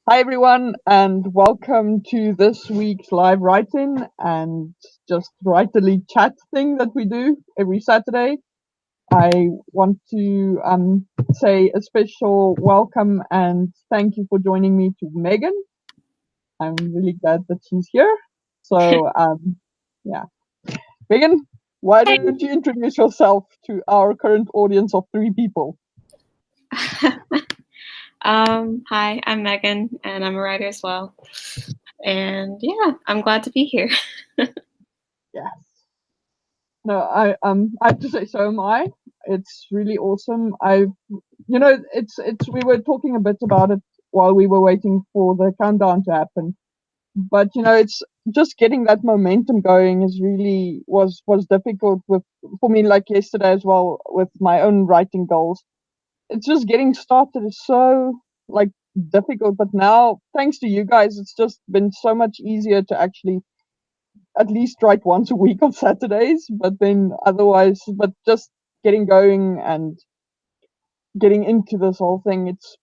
Hi, everyone, and welcome to this week's live write-in and just writerly chat thing that we do every Saturday. I want to say a special welcome and thank you for joining me to Megan. I'm really glad that she's here. So, yeah, Megan, why Hey. don't you introduce yourself to our current audience of 3 people? Hi, I'm Megan, and I'm a writer as well. And yeah, I'm glad to be here. Yes. No, I have to say so am I. It's really awesome. It's we were talking a bit about it while we were waiting for the countdown to happen. But it's just getting that momentum going is really was difficult with for me, like yesterday as well with my own writing goals. It's just getting started is so like difficult, but now thanks to you guys, it's just been so much easier to actually at least write once a week on Saturdays, but then otherwise, but just getting going and getting into this whole thing, it's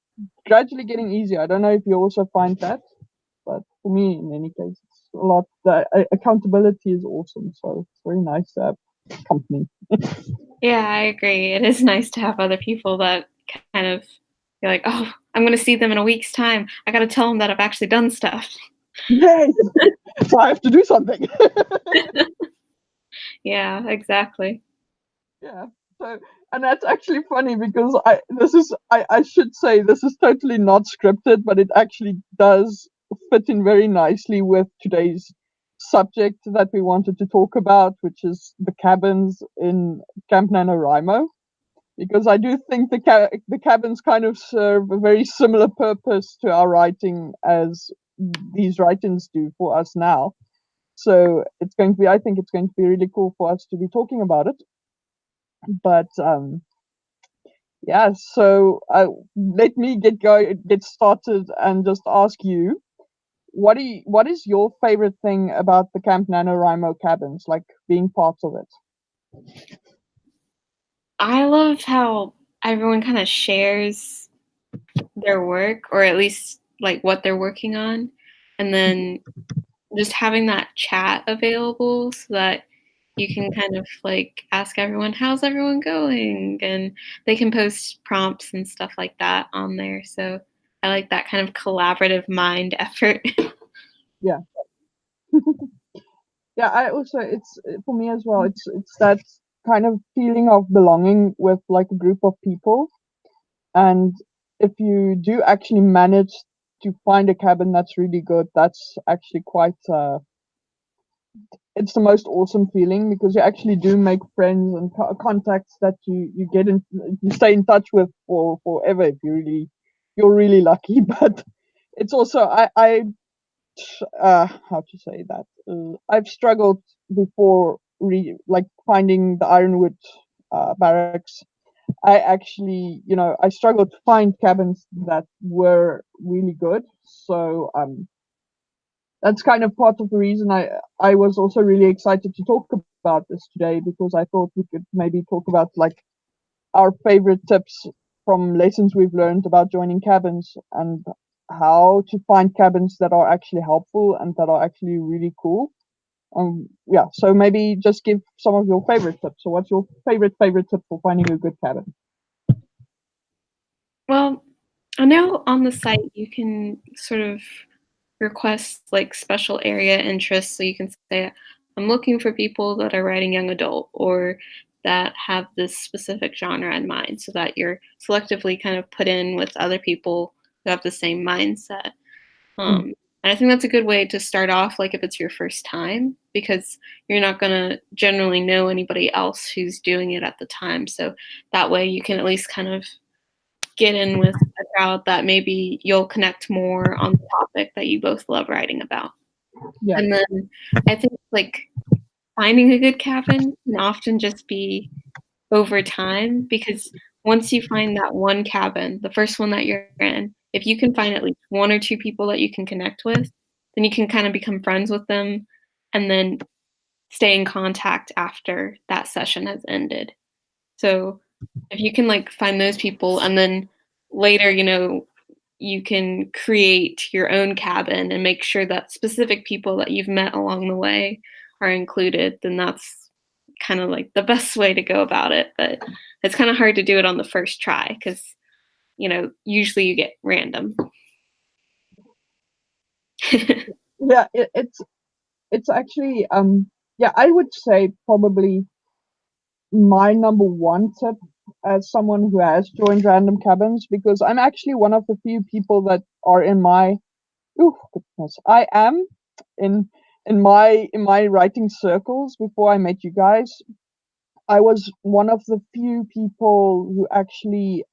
gradually getting easier. I don't know if you also find that, but for me, in any case, it's a lot. The accountability is awesome, so it's very nice to have company. Yeah, I agree. It is nice to have other people that kind of you're like, oh, I'm going to see them in a week's time. I got to tell them that I've actually done stuff. Yes, so I have to do something. Yeah, exactly. Yeah. So, and that's actually funny because I should say this is totally not scripted, but it actually does fit in very nicely with today's subject that we wanted to talk about, which is the cabins in Camp NaNoWriMo. Because I do think the cabins kind of serve a very similar purpose to our writing as these writings do for us now. So I think it's going to be really cool for us to be talking about it. But yeah, so let me get started and just ask you, what is your favorite thing about the Camp NaNoWriMo cabins, like being part of it? I love how everyone kind of shares their work, or at least like what they're working on, and then just having that chat available so that you can kind of like ask everyone, how's everyone going? And they can post prompts and stuff like that on there. So I like that kind of collaborative mind effort. Yeah, yeah. I also it's for me as well. It's that kind of feeling of belonging with like a group of people, and if you do actually manage to find a cabin that's really good, that's actually quite it's the most awesome feeling because you actually do make friends and contacts that you get in you stay in touch with for forever if you're really lucky. But it's also I how to say that I've struggled before like finding the Ironwood barracks. I actually, I struggled to find cabins that were really good. So that's kind of part of the reason I was also really excited to talk about this today because I thought we could maybe talk about like our favorite tips from lessons we've learned about joining cabins and how to find cabins that are actually helpful and that are actually really cool. Yeah, so maybe just give some of your favorite tips. So what's your favorite tip for finding a good cabin? Well, I know on the site you can sort of request like special area interests. So you can say, I'm looking for people that are writing young adult or that have this specific genre in mind, so that you're selectively kind of put in with other people who have the same mindset. Mm, And I think that's a good way to start off, like if it's your first time, because you're not going to generally know anybody else who's doing it at the time. So that way you can at least kind of get in with a crowd that maybe you'll connect more on the topic that you both love writing about. yeah. And then I think like finding a good cabin can often just be over time, because once you find that one cabin, the first one that you're in, if you can find at least one or two people that you can connect with, then you can kind of become friends with them and then stay in contact after that session has ended. So if you can like find those people and then later, you can create your own cabin and make sure that specific people that you've met along the way are included, then that's kind of like the best way to go about it. But it's kind of hard to do it on the first try because, usually you get random. Yeah, it's actually yeah, I would say probably my number one tip as someone who has joined random cabins, because I'm actually one of the few people that are in my goodness, I am in in my writing circles. Before I met you guys, I was one of the few people who actually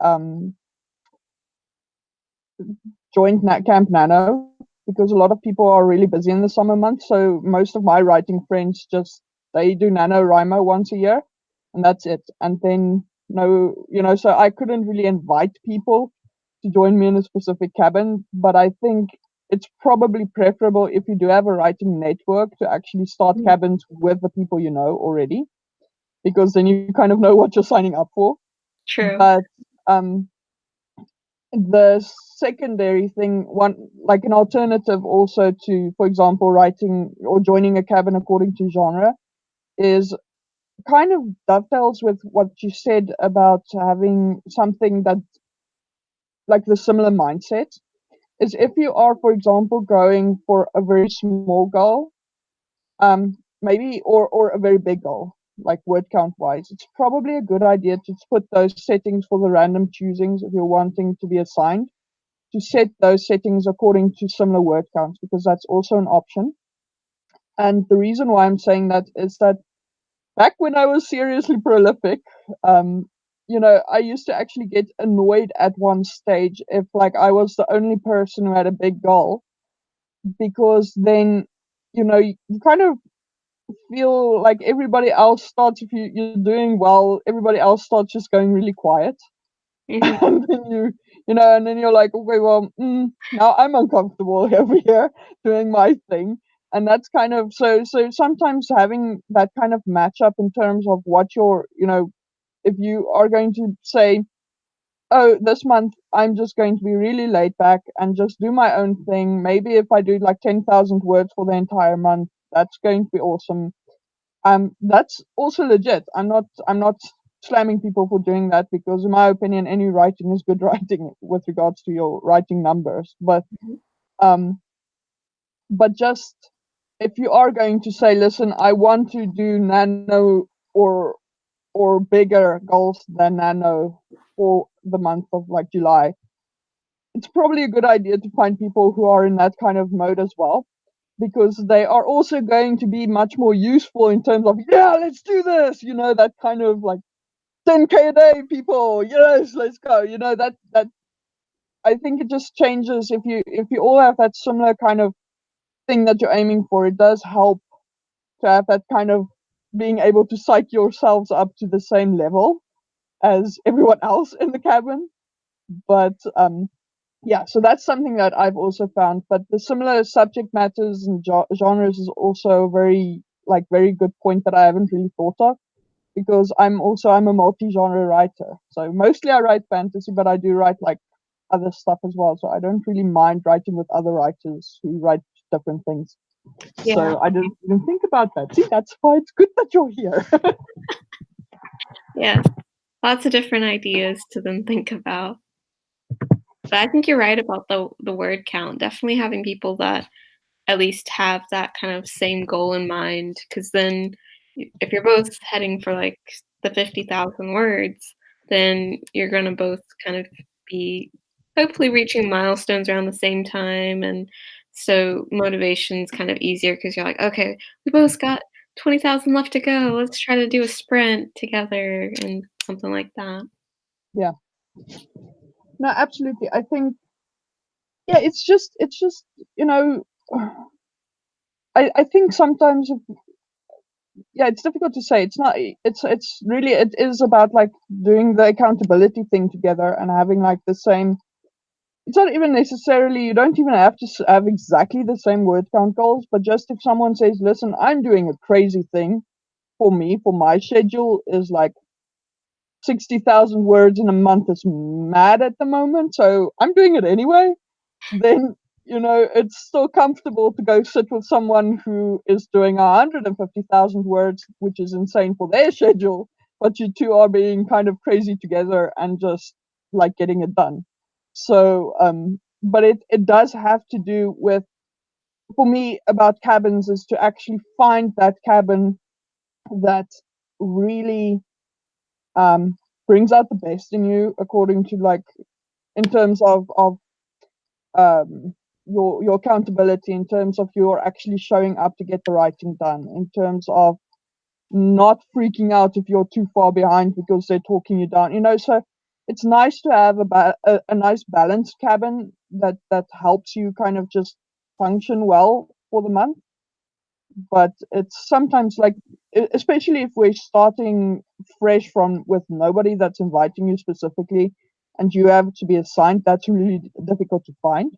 joined Camp Nano, because a lot of people are really busy in the summer months. So most of my writing friends just they do NaNoWriMo once a year, and that's it. And then no, so I couldn't really invite people to join me in a specific cabin. But I think it's probably preferable if you do have a writing network to actually start cabins with the people you know already, because then you kind of know what you're signing up for. True. But um, the secondary thing, one like an alternative also to, for example, writing or joining a cabin according to genre, is kind of dovetails with what you said about having something that like the similar mindset, is if you are, for example, going for a very small goal, maybe or a very big goal, like word count wise, it's probably a good idea to put those settings for the random choosings if you're wanting to be assigned, to set those settings according to similar word counts, because that's also an option. And the reason why I'm saying that is that back when I was seriously prolific, I used to actually get annoyed at one stage if like I was the only person who had a big goal, because then you kind of feel like everybody else starts, if you're doing well, everybody else starts just going really quiet. Mm-hmm. And then and then you're like, okay, well, now I'm uncomfortable over here doing my thing. And that's kind of so sometimes having that kind of matchup in terms of what you're, if you are going to say, oh, this month I'm just going to be really laid back and just do my own thing. Maybe if I do like 10,000 words for the entire month, that's going to be awesome. That's also legit. I'm not slamming people for doing that, because in my opinion any writing is good writing with regards to your writing numbers. Um but just if you are going to say, listen, I want to do nano or bigger goals than nano for the month of like July, it's probably a good idea to find people who are in that kind of mode as well, because they are also going to be much more useful in terms of, yeah, let's do this, that kind of like 10K a day people, yes, let's go, that I think it just changes if you all have that similar kind of thing that you're aiming for. It does help to have that kind of being able to psych yourselves up to the same level as everyone else in the cabin. But yeah, so that's something that I've also found. But the similar subject matters and genres is also a very good point that I haven't really thought of, because I'm a multi-genre writer. So mostly I write fantasy, but I do write like other stuff as well. So I don't really mind writing with other writers who write different things. Yeah. So I didn't even think about that. See, that's why it's good that you're here. Yes. Lots of different ideas to then think about. But I think you're right about the word count. Definitely having people that at least have that kind of same goal in mind, because then if you're both heading for like the 50,000 words, then you're going to both kind of be hopefully reaching milestones around the same time. And so motivation's kind of easier because you're like, okay, we both got 20,000 left to go. Let's try to do a sprint together and something like that. Yeah, no, absolutely. I think, yeah, it's just you know, I think sometimes, yeah, it's difficult to say. It's not. It's really, it is about like doing the accountability thing together and having like the same. It's not even necessarily, you don't even have to have exactly the same word count goals, but just if someone says, listen, I'm doing a crazy thing, for me, for my schedule is like 60,000 words in a month is mad at the moment, so I'm doing it anyway. then it's still comfortable to go sit with someone who is doing 150,000 words, which is insane for their schedule, but you two are being kind of crazy together and just like getting it done. So but it does have to do with, for me, about cabins is to actually find that cabin that really brings out the best in you, according to, like, in terms of um, your accountability, in terms of you're actually showing up to get the writing done, in terms of not freaking out if you're too far behind because they're talking you down. So it's nice to have a nice balanced cabin that helps you kind of just function well for the month. But it's sometimes like, especially if we're starting fresh from with nobody that's inviting you specifically, and you have to be assigned, that's really difficult to find.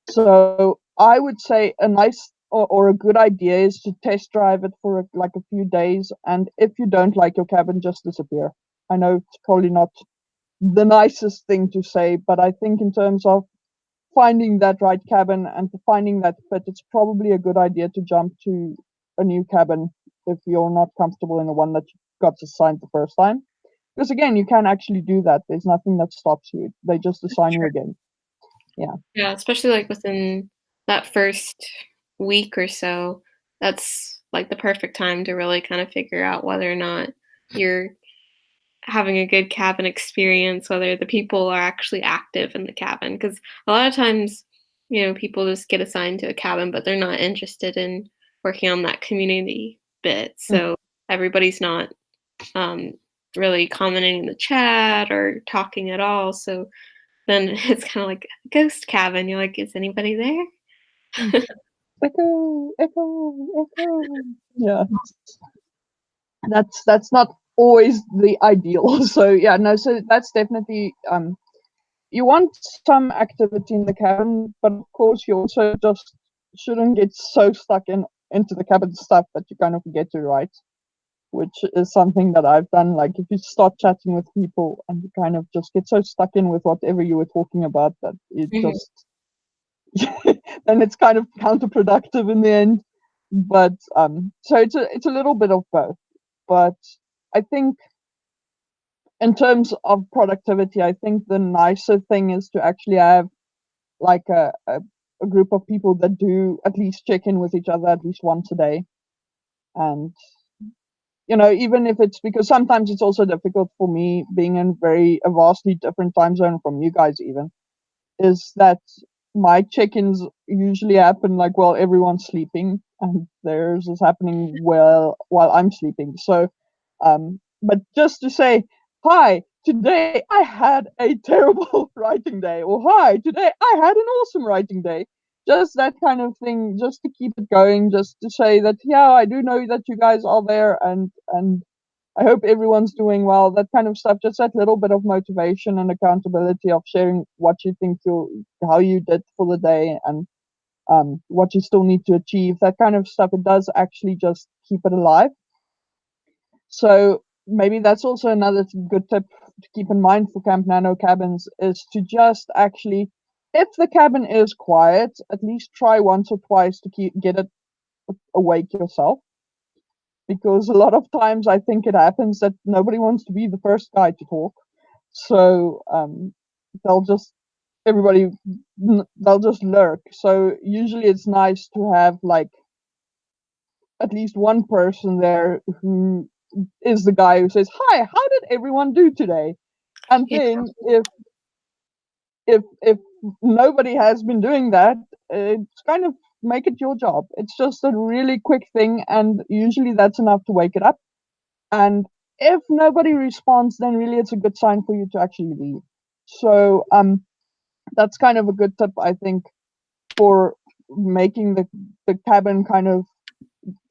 So I would say a nice or a good idea is to test drive it for like a few days, and if you don't like your cabin, just disappear. I know it's probably not the nicest thing to say, but I think in terms of finding that right cabin and finding that fit, it's probably a good idea to jump to a new cabin if you're not comfortable in the one that you got assigned the first time. Because again, you can actually do that. There's nothing that stops you. They just assign you again. Yeah. Yeah, especially like within that first week or so, that's like the perfect time to really kind of figure out whether or not you're having a good cabin experience, whether the people are actually active in the cabin. Because a lot of times, people just get assigned to a cabin, but they're not interested in working on that community bit. Mm. So everybody's not um, really commenting in the chat or talking at all. So then it's kind of like a ghost cabin. You're like, is anybody Mm. there? Echo, echo, echo. Yeah, that's not always the ideal. So yeah, no. So that's definitely you want some activity in the cabin, but of course you also just shouldn't get so stuck into the cabin stuff that you kind of forget to write, which is something that I've done. Like if you start chatting with people and you kind of just get so stuck in with whatever you were talking about that it Mhm. just then it's kind of counterproductive in the end. But so it's a little bit of both. But I think in terms of productivity, I think the nicer thing is to actually have like a group of people that do at least check in with each other at least once a day. And even if it's because sometimes it's also difficult for me being in a vastly different time zone from you guys, even, is that my check-ins usually happen like while everyone's sleeping, and theirs is happening while I'm sleeping. So but just to say, hi, today I had a terrible writing day, or hi, today I had an awesome writing day. Just that kind of thing, just to keep it going, just to say that, yeah, I do know that you guys are there, and I hope everyone's doing well. That kind of stuff, just that little bit of motivation and accountability of sharing what you think how you did for the day, and what you still need to achieve. That kind of stuff, it does actually just keep it alive. So maybe that's also another good tip to keep in mind for Camp Nano cabins, is to just actually, if the cabin is quiet, at least try once or twice to get it awake yourself. Because a lot of times I think it happens that nobody wants to be the first guy to talk. So they'll just everybody they'll just lurk. So usually it's nice to have like at least one person there who is the guy who says, "Hi, how did everyone do today?" And Yeah. then if nobody has been doing that, it's kind of make it your job. It's just a really quick thing, and usually that's enough to wake it up. And if nobody responds, then really it's a good sign for you to actually leave. So that's kind of a good tip, I think, for making the cabin kind of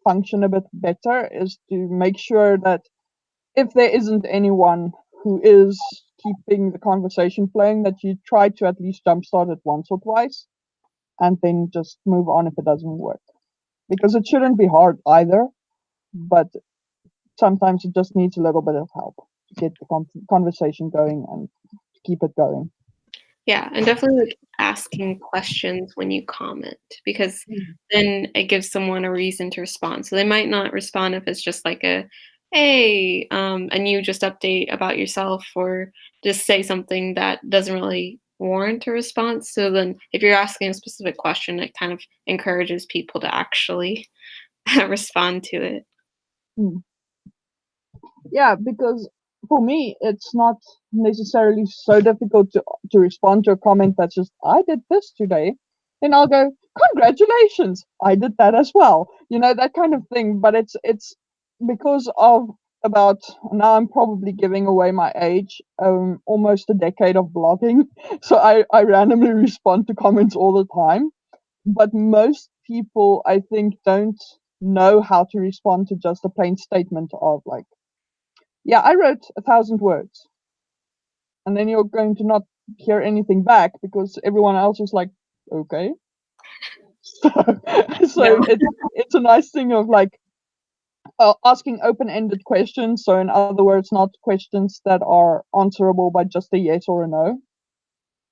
function a bit better, is to make sure that if there isn't anyone who is keeping the conversation flowing, that you try to at least jumpstart it once or twice, and then just move on if it doesn't work. Because it shouldn't be hard either, but sometimes it just needs a little bit of help to get the conversation going and to keep it going. Yeah, and definitely like asking questions when you comment because Mm, then it gives someone a reason to respond. So they might not respond if it's just like a hey, and you just update about yourself or just say something that doesn't really warrant a response. So then if you're asking a specific question, it kind of encourages people to actually respond to it. mm. Yeah, because for me, it's not necessarily so difficult to respond to a comment that's just, I did this today. Then I'll go, congratulations, I did that as well. You know, that kind of thing. But it's because of about now I'm probably giving away my age, almost a decade of blogging. So I randomly respond to comments all the time. But most people, I think, don't know how to respond to just a plain statement of like, yeah, I wrote 1,000 words, and then you're going to not hear anything back because everyone else is like, okay. So, Yeah. so it's a nice thing of like asking open-ended questions. So in other words, not questions that are answerable by just a yes or a no.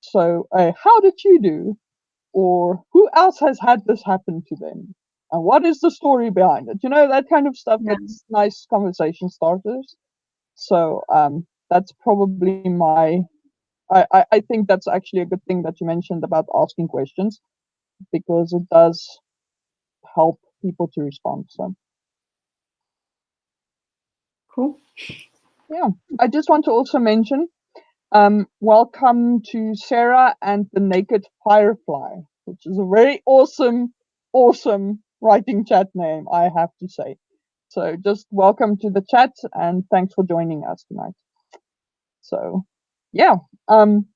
So, how did you do? Or who else has had this happen to them? And what is the story behind it? You know, that kind of stuff. Yeah. It's nice conversation starters. So that's probably my. I think that's actually a good thing that you mentioned about asking questions because it does help people to respond. So Cool. yeah, I just want to also mention welcome to Sarah and the Naked Firefly, which is a very awesome writing chat name, I have to say. So just welcome to the chat and thanks for joining us tonight. So yeah, um,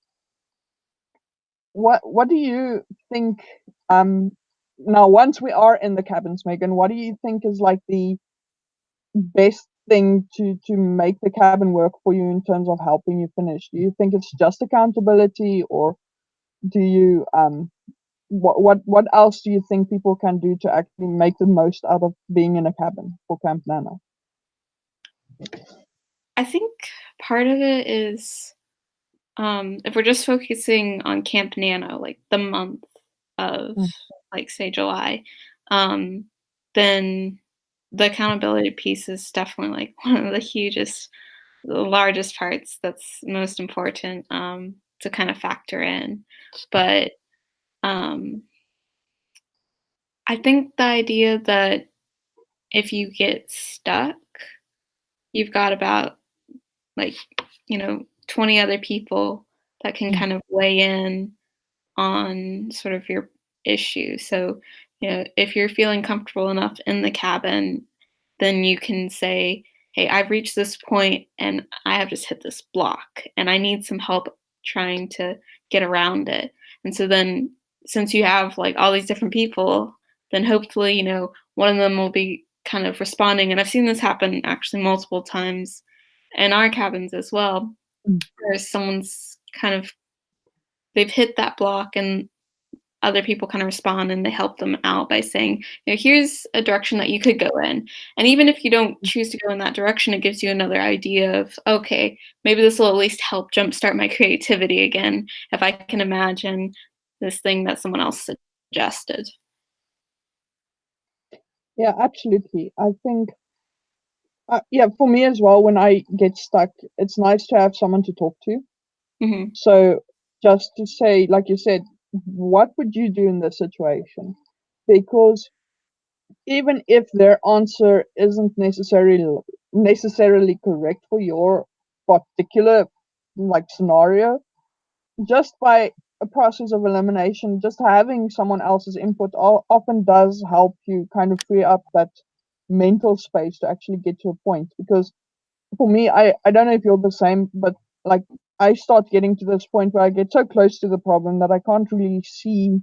what do you think? Um, Now once we are in the cabins, Megan, what do you think is like the best thing to make the cabin work for you in terms of helping you finish? Do you think it's just accountability, or do you what else do you think people can do to actually make the most out of being in a cabin for Camp Nano? I think part of it is if we're just focusing on Camp Nano, like the month of, Mm, like, say, July, um, then the accountability piece is definitely like one of the largest parts that's most important to kind of factor in. But um, I think the idea that if you get stuck, you've got about like, 20 other people that can mm, kind of weigh in on sort of your issue. So, if you're feeling comfortable enough in the cabin, then you can say, hey, I've reached this point and I have just hit this block and I need some help trying to get around it. And so then, since you have like all these different people, then hopefully, one of them will be kind of responding. And I've seen this happen actually multiple times in our cabins as well, mm. where someone's kind of they've hit that block and other people kind of respond and they help them out by saying, here's a direction that you could go in. And even if you don't choose to go in that direction, it gives you another idea of, okay, maybe this will at least help jumpstart my creativity again if I can imagine this thing that someone else suggested. Yeah, absolutely. I think yeah, for me as well, when I get stuck, it's nice to have someone to talk to. Hmm. So just to say, like you said, what would you do in this situation? Because even if their answer isn't necessarily correct for your particular like scenario, just by a process of elimination, just having someone else's input often does help you kind of free up that mental space to actually get to a point. Because for me, I don't know if you're the same, but like I start getting to this point where I get so close to the problem that I can't really see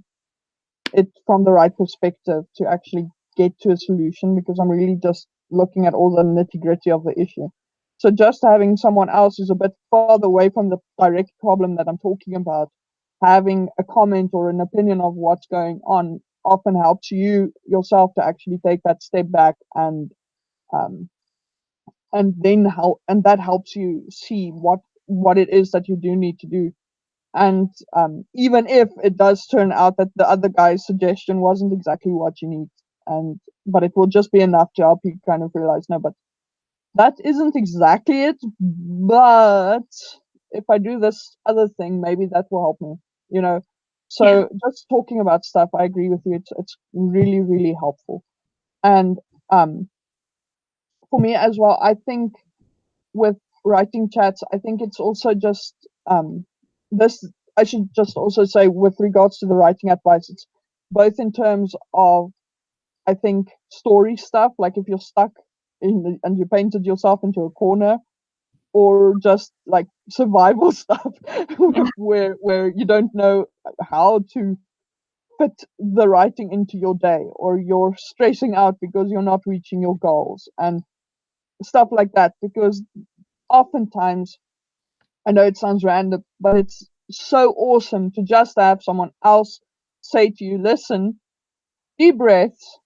it from the right perspective to actually get to a solution because I'm really just looking at all the nitty gritty of the issue. So just having someone else who's a bit farther away from the direct problem that I'm talking about, having a comment or an opinion of what's going on often helps you yourself to actually take that step back um, and then how and that helps you see what it is that you do need to do And even if it does turn out that the other guy's suggestion wasn't exactly what you need, and but it will just be enough to help you kind of realize, no, but that isn't exactly it. But if I do this other thing, maybe that will help me, you know. Yeah. So just talking about stuff, I agree with you. It's really really helpful. And um, for me as well, I think with writing chats, I think it's also just this. I should just also say with regards to the writing advice, it's both in terms of, I think, story stuff, like if you're stuck and you painted yourself into a corner, or just like survival stuff where you don't know how to fit the writing into your day, or you're stressing out because you're not reaching your goals and stuff like that. Because oftentimes, I know it sounds random, but it's so awesome to just have someone else say to you, listen, deep breaths,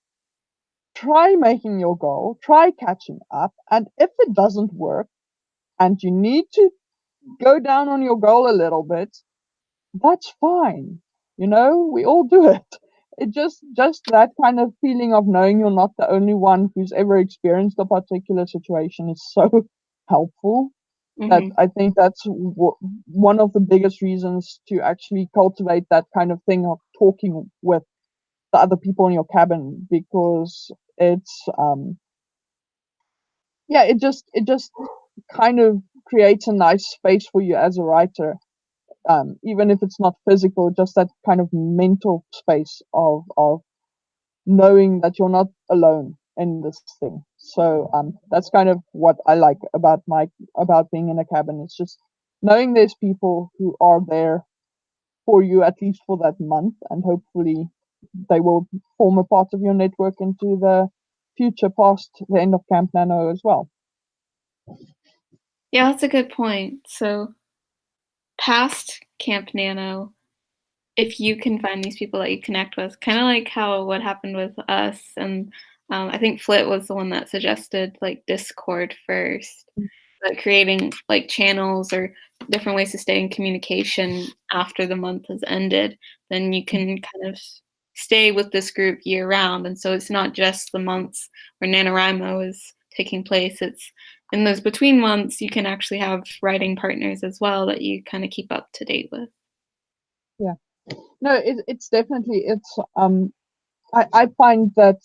try making your goal, try catching up, and if it doesn't work and you need to go down on your goal a little bit, that's fine. You know, we all do it. It just that kind of feeling of knowing you're not the only one who's ever experienced a particular situation is so helpful. That Hmm. I think that's one of the biggest reasons to actually cultivate that kind of thing of talking with the other people in your cabin, because it's yeah, it just kind of creates a nice space for you as a writer, even if it's not physical, just that kind of mental space of knowing that you're not alone in this thing. So that's kind of what I like about being in a cabin. It's just knowing there's people who are there for you at least for that month, and hopefully they will form a part of your network into the future past the end of Camp Nano as well. Yeah, that's a good point. So, past Camp Nano, if you can find these people that you connect with, kind of like how what happened with us, and I think Flit was the one that suggested like Discord first, but creating like channels or different ways to stay in communication after the month has ended, then you can kind of stay with this group year round. And so it's not just the months where NaNoWriMo is taking place, it's in those between months, you can actually have writing partners as well that you kind of keep up to date with. Yeah, no, it's definitely I find that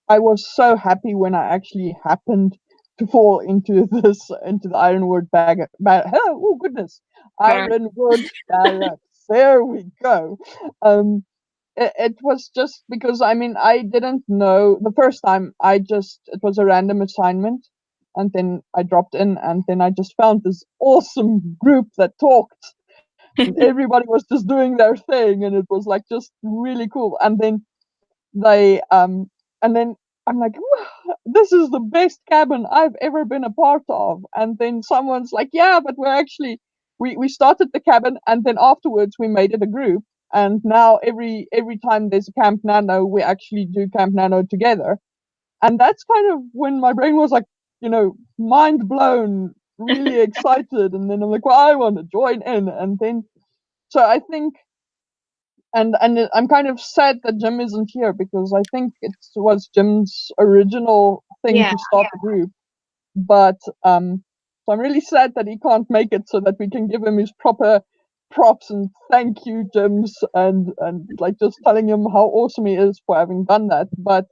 I was so happy when I actually happened to fall into into the Ironwood oh goodness, Bar- Ironwood barracks. There we go. It was just because, I mean, I didn't know the first time. It was a random assignment, and then I dropped in, and then I just found this awesome group that talked, and everybody was just doing their thing, and it was like just really cool. They um and then I'm like, "Wow, this is the best cabin I've ever been a part of." And then someone's like, yeah, but we're actually we started the cabin, and then afterwards we made it a group, and now every time there's a Camp Nano, we actually do Camp Nano together. And that's kind of when my brain was like, mind blown, really excited. And then I'm like, well, I want to join in. And then so I think, and I'm kind of sad that Jim isn't here, because I think it was Jim's original thing yeah. to start the group. But so I'm really sad that he can't make it, so that we can give him his proper props and thank you, Jim's, and like just telling him how awesome he is for having done that. But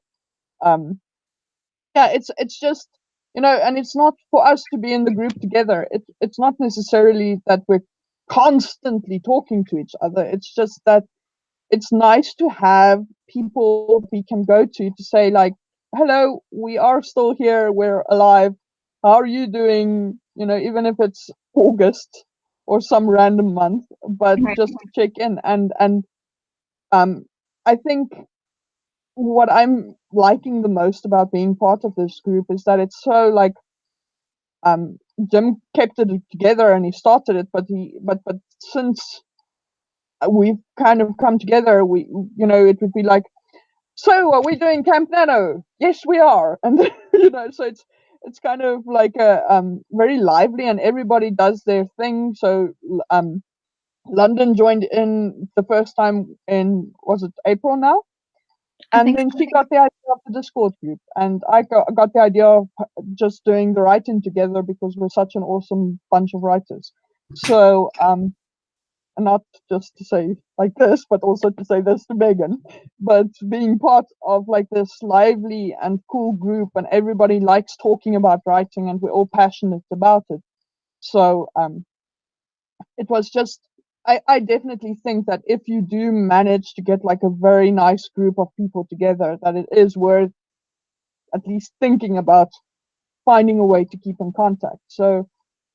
um, yeah, it's just, and it's not for us to be in the group together. It's not necessarily that we're constantly talking to each other. It's just that it's nice to have people we can go to say like, hello, we are still here, we're alive, how are you doing, even if it's August or some random month, but Right. just to check in. And um I think what I'm liking the most about being part of this group is that it's so like, um Jim kept it together and he started it, but since we've kind of come together, it would be like, so are we doing Camp Nano? Yes, we are. And so it's kind of like a very lively, and everybody does their thing. So London joined in the first time in, was it April now? I And think then she got the idea of the Discord group, and I got the idea of just doing the writing together because we're such an awesome bunch of writers. So, and not just to say like this, but also to say this to Megan, but being part of like this lively and cool group, and everybody likes talking about writing, and we're all passionate about it. So, it was just I definitely think that if you do manage to get like a very nice group of people together, that it is worth at least thinking about finding a way to keep in contact. So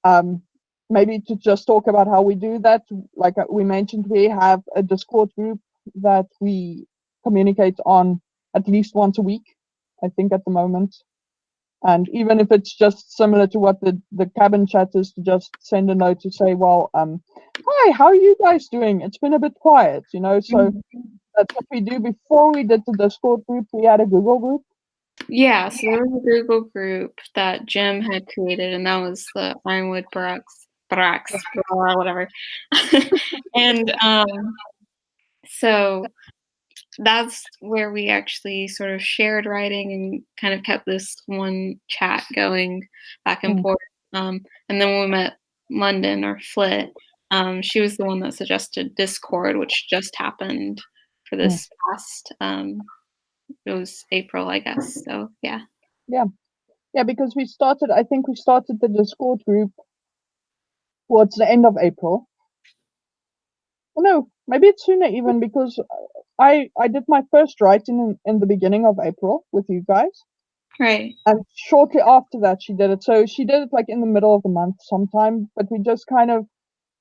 um, maybe to just talk about how we do that, like we mentioned, we have a Discord group that we communicate on at least once a week, I think at the moment. And even if it's just similar to what the cabin chat is, to just send a note to say, well, hi, how are you guys doing? It's been a bit quiet, you know. So that's what we do. Before we did the Discord group, we had a Google group. Yeah, so there was a Google group that Jim had created, and that was the Ironwood Brax, whatever. And so that's where we actually sort of shared writing and kind of kept this one chat going back and forth. And then when we met London or Flit, she was the one that suggested Discord, which just happened for this past, it was April, I guess. So yeah. Yeah, because I think we started the Discord group towards the end of April. Well, no, maybe it's sooner even, because I did my first writing in the beginning of April with you guys. Right. And shortly after that, she did it. So she did it like in the middle of the month sometime, but we just kind of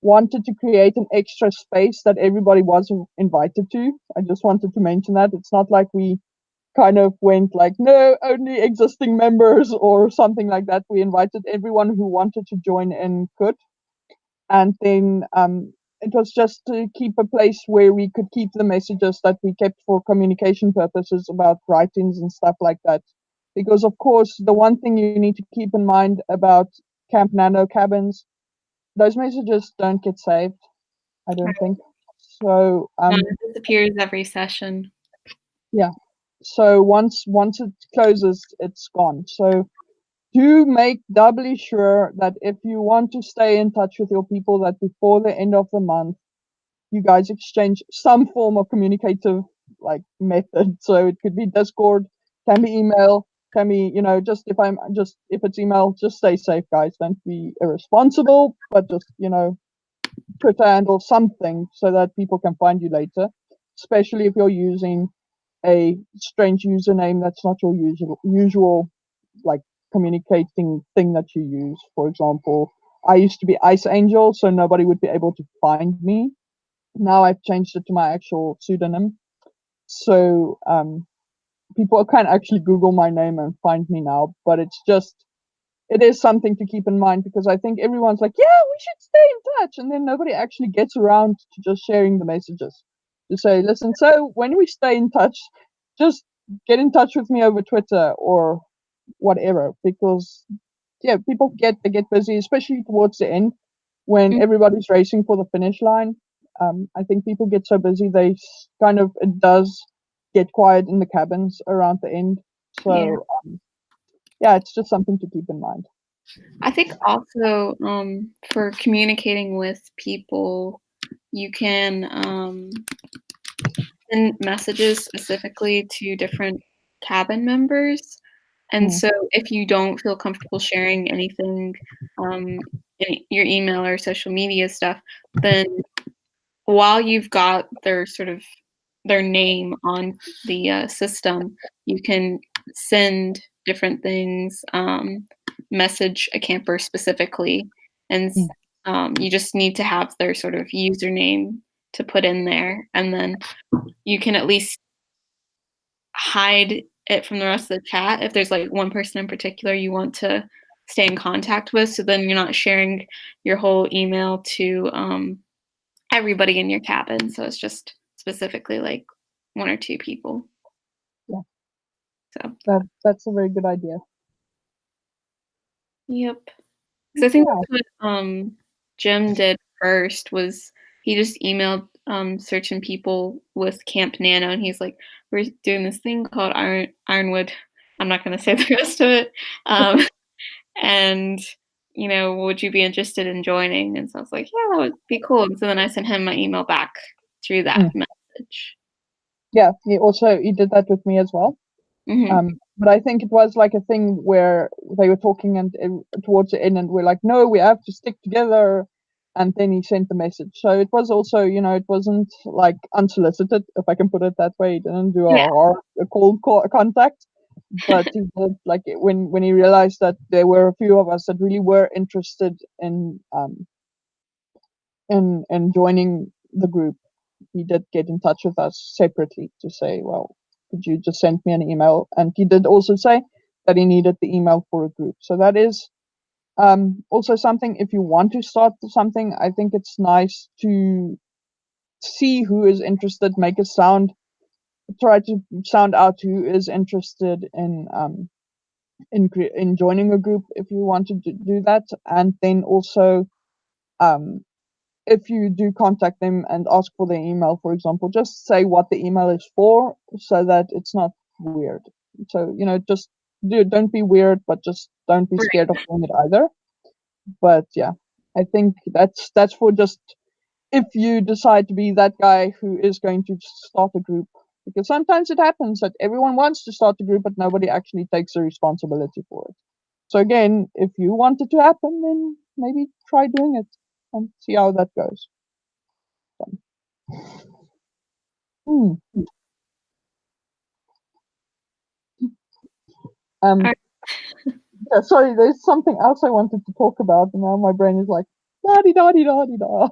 wanted to create an extra space that everybody was invited to. I just wanted to mention that. It's not like we kind of went like, no, only existing members or something like that. We invited everyone who wanted to join in could. And then it was just to keep a place where we could keep the messages that we kept for communication purposes about writings and stuff like that. Because, of course, the one thing you need to keep in mind about Camp Nano cabins, those messages don't get saved, I don't think. So, It disappears every session. yeah. So once it closes, it's gone. So do make doubly sure that if you want to stay in touch with your people, that before the end of the month, you guys exchange some form of communicative like method. So it could be Discord, can be email, can be, you know, just if it's email, just stay safe, guys. Don't be irresponsible, but just, you know, Twitter handle something so that people can find you later, especially if you're using a strange username that's not your usual like communicating thing that you use. For example, I used to be Ice Angel, so nobody would be able to find me. Now I've changed it to my actual pseudonym, so people can actually Google my name and find me now. But it is something to keep in mind, because I think everyone's like, yeah, we should stay in touch, and then nobody actually gets around to just sharing the messages to say, listen, so when we stay in touch, just get in touch with me over Twitter or whatever, because yeah, they get busy, especially towards the end when everybody's racing for the finish line. I think people get so busy kind of, it does get quiet in the cabins around the end. Yeah. So yeah, it's just something to keep in mind. I think also for communicating with people, you can send messages specifically to different cabin members. And Mm, so if you don't feel comfortable sharing anything, in your email or social media stuff, then while you've got their name on the system, you can send different things, message a camper specifically, and mm, you just need to have their sort of username to put in there, and then you can at least hide it from the rest of the chat if there's like one person in particular you want to stay in contact with, so then you're not sharing your whole email to everybody in your cabin. So it's just specifically like one or two people. yeah, So that's a very good idea. yep. So I think Yeah. that's what Jim did first, was he just emailed certain people with Camp NaNo, and he's like, "We're doing this thing called Ironwood." I'm not gonna say the rest of it. Um, and would you be interested in joining? And so I was like, yeah, that would be cool. And so then I sent him my email back through that Mm. message. Yeah, he did that with me as well. Hmm. But I think it was like a thing where they were talking and towards the end, and we're like, no, we have to stick together. And then he sent the message. So it was also, it wasn't like unsolicited, if I can put it that way. He didn't do Yeah. a cold contact, but he did, like when he realized that there were a few of us that really were interested in joining the group, he did get in touch with us separately to say, well, could you just send me an email? And he did also say that he needed the email for a group. So that is also something, if you want to start something, I think it's nice to see who is interested, make a sound, try to sound out who is interested in joining a group if you want to do that. And then also, um, if you do contact them and ask for their email, for example, just say what the email is for so that it's not weird. So, just don't be weird, but just don't be Right. scared of doing it either. But yeah, I think that's for just if you decide to be that guy who is going to start a group. Because sometimes it happens that everyone wants to start a group, but nobody actually takes the responsibility for it. So again, if you want it to happen, then maybe try doing it and see how that goes. Hmm. All Um, right. yeah, sorry, there's something else I wanted to talk about, and now my brain is like, da di da di da di da.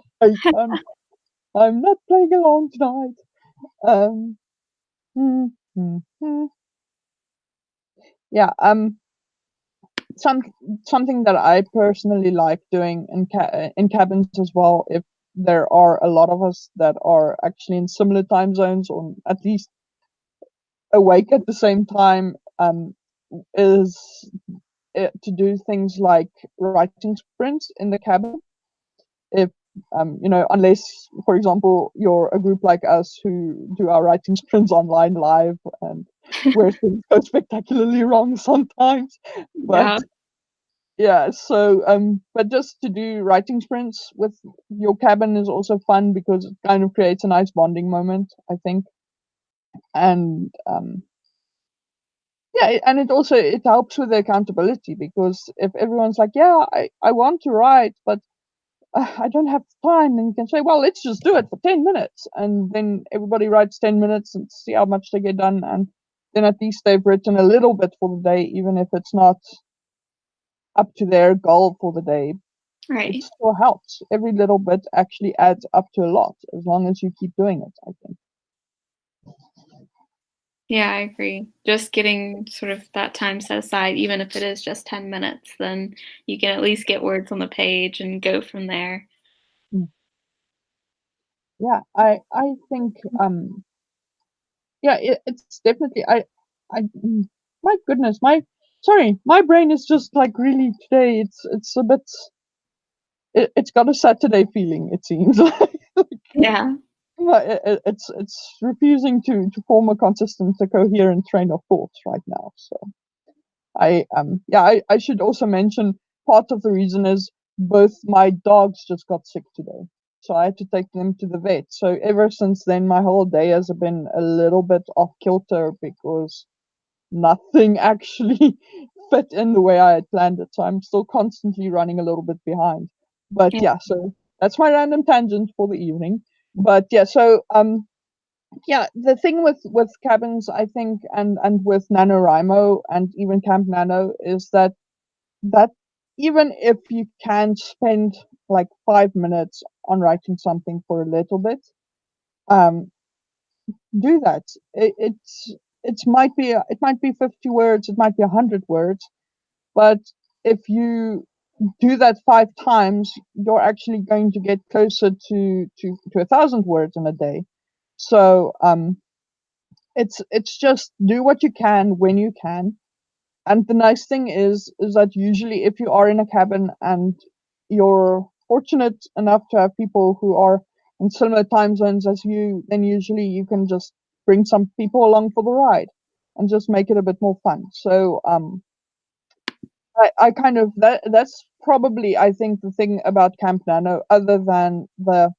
I'm not playing along tonight. Um, hmm, hmm, hmm. Yeah. Some something that I personally like doing in cabins as well, if there are a lot of us that are actually in similar time zones or at least awake at the same time, is to do things like writing sprints in the cabin. If unless, for example, you're a group like us who do our writing sprints online live, and where things go spectacularly wrong sometimes. But Yeah. yeah, so but just to do writing sprints with your cabin is also fun because it kind of creates a nice bonding moment, I think. And yeah, and it helps with the accountability, because if everyone's like, yeah, I want to write, but I don't have time, and you can say, well, let's just do it for 10 minutes, and then everybody writes 10 minutes and see how much they get done, and then at least they've written a little bit for the day, even if it's not up to their goal for the day. It Right. still helps. Every little bit actually adds up to a lot, as long as you keep doing it, I think. Yeah, I agree. Just getting sort of that time set aside, even if it is just 10 minutes, then you can at least get words on the page and go from there. Mm. Yeah, I think yeah, it's definitely my goodness, my brain is just like really today. It's a bit. It's got a Saturday feeling. It seems like Yeah. it's refusing to form a consistent, a coherent train of thoughts right now. So I should also mention, part of the reason is both my dogs just got sick today. So I had to take them to the vet. So ever since then, my whole day has been a little bit off kilter because nothing actually fit in the way I had planned it. So I'm still constantly running a little bit behind. But Yeah. yeah, so that's my random tangent for the evening. But yeah, so yeah, the thing with cabins, I think, and with NaNoWriMo and even Camp Nano, is that even if you can spend like 5 minutes on writing something for a little bit, um, do that. It might be 50 words, it might be 100 words, but if you do that 5 times, you're actually going to get closer to 1,000 words in a day. So it's just do what you can when you can. And the nice thing is that usually if you are in a cabin and you're fortunate enough to have people who are in similar time zones as you, then usually you can just bring some people along for the ride and just make it a bit more fun. So I kind of that's probably, I think, the thing about Camp Nano, other than the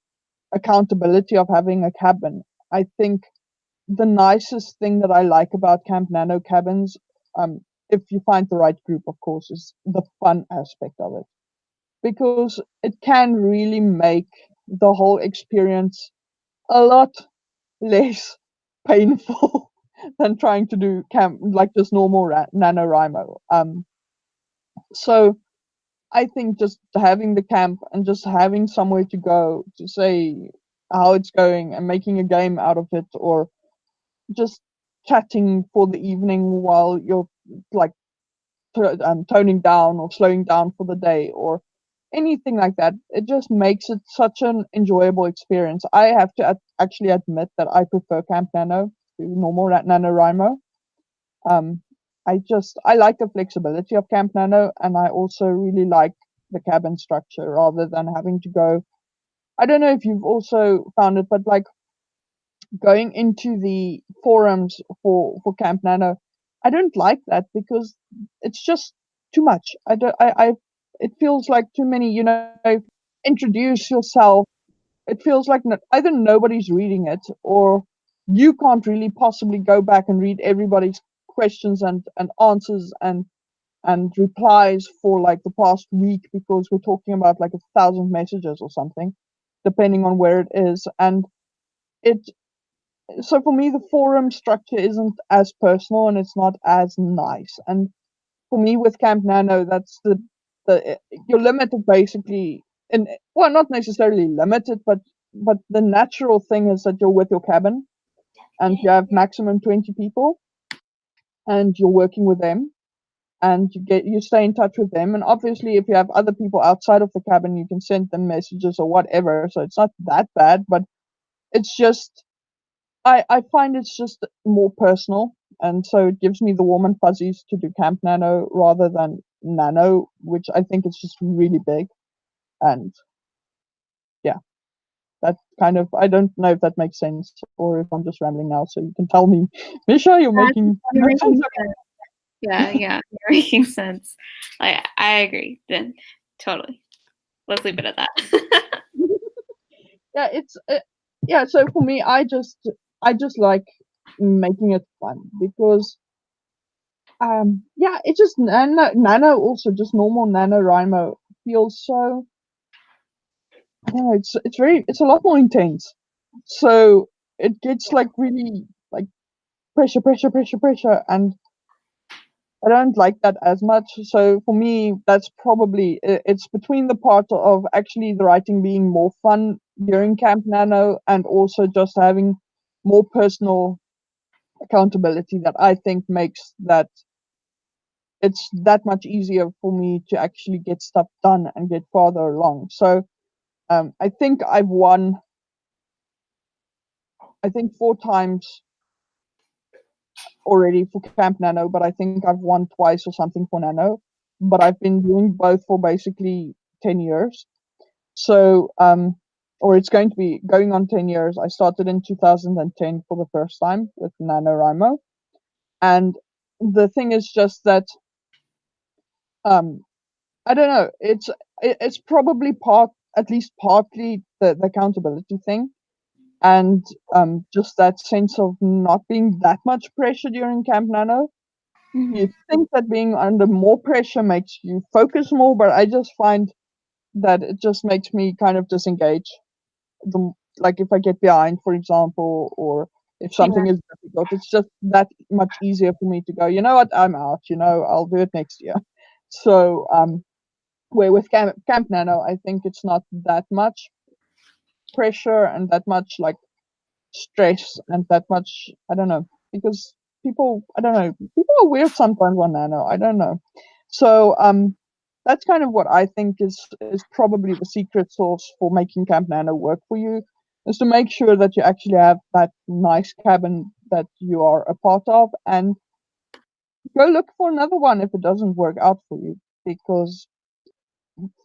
accountability of having a cabin. I think the nicest thing that I like about Camp Nano cabins, if you find the right group, of course, is the fun aspect of it, because it can really make the whole experience a lot less painful than trying to do camp like just normal NaNoWriMo. So I think just having the camp and just having somewhere to go to say how it's going and making a game out of it, or just chatting for the evening while you're like toning down or slowing down for the day or anything like that. It just makes it such an enjoyable experience. I have to actually admit that I prefer Camp Nano to normal NaNoWriMo. Um, I like the flexibility of Camp Nano, and I also really like the cabin structure rather than having to go. I don't know if you've also found it, but like going into the forums for Camp Nano, I don't like that because it's just too much. I don't. I it feels like too many. Introduce yourself. It feels like either nobody's reading it, or you can't really possibly go back and read everybody's questions and answers and replies for like the past week, because we're talking about like 1,000 messages or something, depending on where it is. And it so for me, the forum structure isn't as personal and it's not as nice. And for me, with Camp Nano, that's the you're limited basically, and well, not necessarily limited, but the natural thing is that you're with your cabin and you have maximum 20 people and you're working with them, and you stay in touch with them. And obviously, if you have other people outside of the cabin, you can send them messages or whatever. So it's not that bad, but it's just I find it's just more personal, and so it gives me the warm and fuzzies to do Camp Nano rather than Nano, which I think is just really big. And yeah, that kind of, I don't know if that makes sense or if I'm just rambling now. So you can tell me, Misha, you're making You're no making sense. sense. Yeah, yeah, you're making sense. I agree. Then totally. Let's leave it at that. Yeah, it's yeah. So for me, I just like making it fun because yeah, it just nano also just normal NaNoWriMo feels so, I don't know, it's a lot more intense. So it gets like really like pressure, pressure, pressure, pressure, and I don't like that as much. So for me, that's probably it's between the part of actually the writing being more fun during Camp Nano and also just having more personal accountability that I think makes that it's that much easier for me to actually get stuff done and get farther along. So I think I've won, I think 4 times already for Camp Nano, but I think I've won twice or something for Nano. But I've been doing both for basically 10 years. So, or it's going to be going on 10 years. I started in 2010 for the first time with NaNoWriMo. And the thing is just that, um, I don't know, it's probably at least partly the accountability thing. And just that sense of not being that much pressure during Camp Nano. You Mhm. think that being under more pressure makes you focus more, but I just find that it just makes me kind of disengage. Like if I get behind, for example, or if Yeah. something is difficult, it's just that much easier for me to go, you know what, I'm out, I'll do it next year. So, where with Camp Nano, I think it's not that much pressure and that much like stress and that much, I don't know, because people, I don't know, people are weird sometimes on Nano. I don't know. So that's kind of what I think is probably the secret sauce for making Camp Nano work for you, is to make sure that you actually have that nice cabin that you are a part of, and go look for another one if it doesn't work out for you, because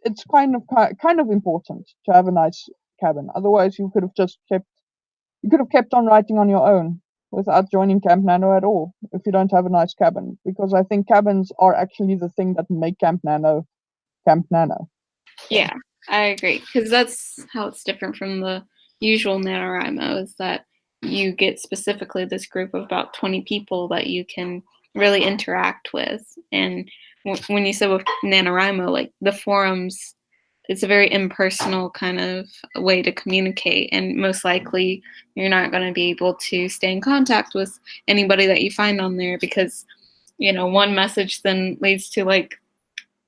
it's kind of important to have a nice cabin. Otherwise, you could have kept on writing on your own without joining Camp Nano at all if you don't have a nice cabin. Because I think cabins are actually the thing that make Camp Nano Camp Nano. Yeah, I agree, because that's how it's different from the usual NaNoWriMo, is that you get specifically this group of about 20 people that you can really interact with. And when you said with NaNoWriMo, like the forums, it's a very impersonal kind of way to communicate, and most likely you're not going to be able to stay in contact with anybody that you find on there, because one message then leads to like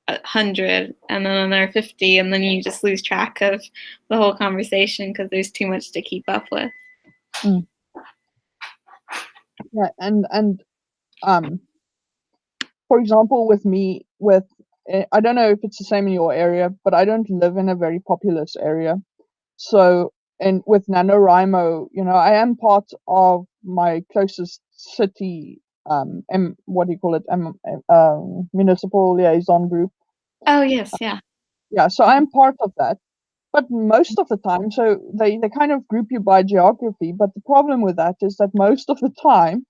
100 and then another 50, and then you just lose track of the whole conversation because there's too much to keep up with. Yeah, and for example, with me, I don't know if it's the same in your area, but I don't live in a very populous area. So, and with NaNoWriMo, I am part of my closest city, what do you call it, municipal liaison group. Oh, yes, yeah. Yeah, so I'm part of that. But most of the time, so they kind of group you by geography. But the problem with that is that most of the time,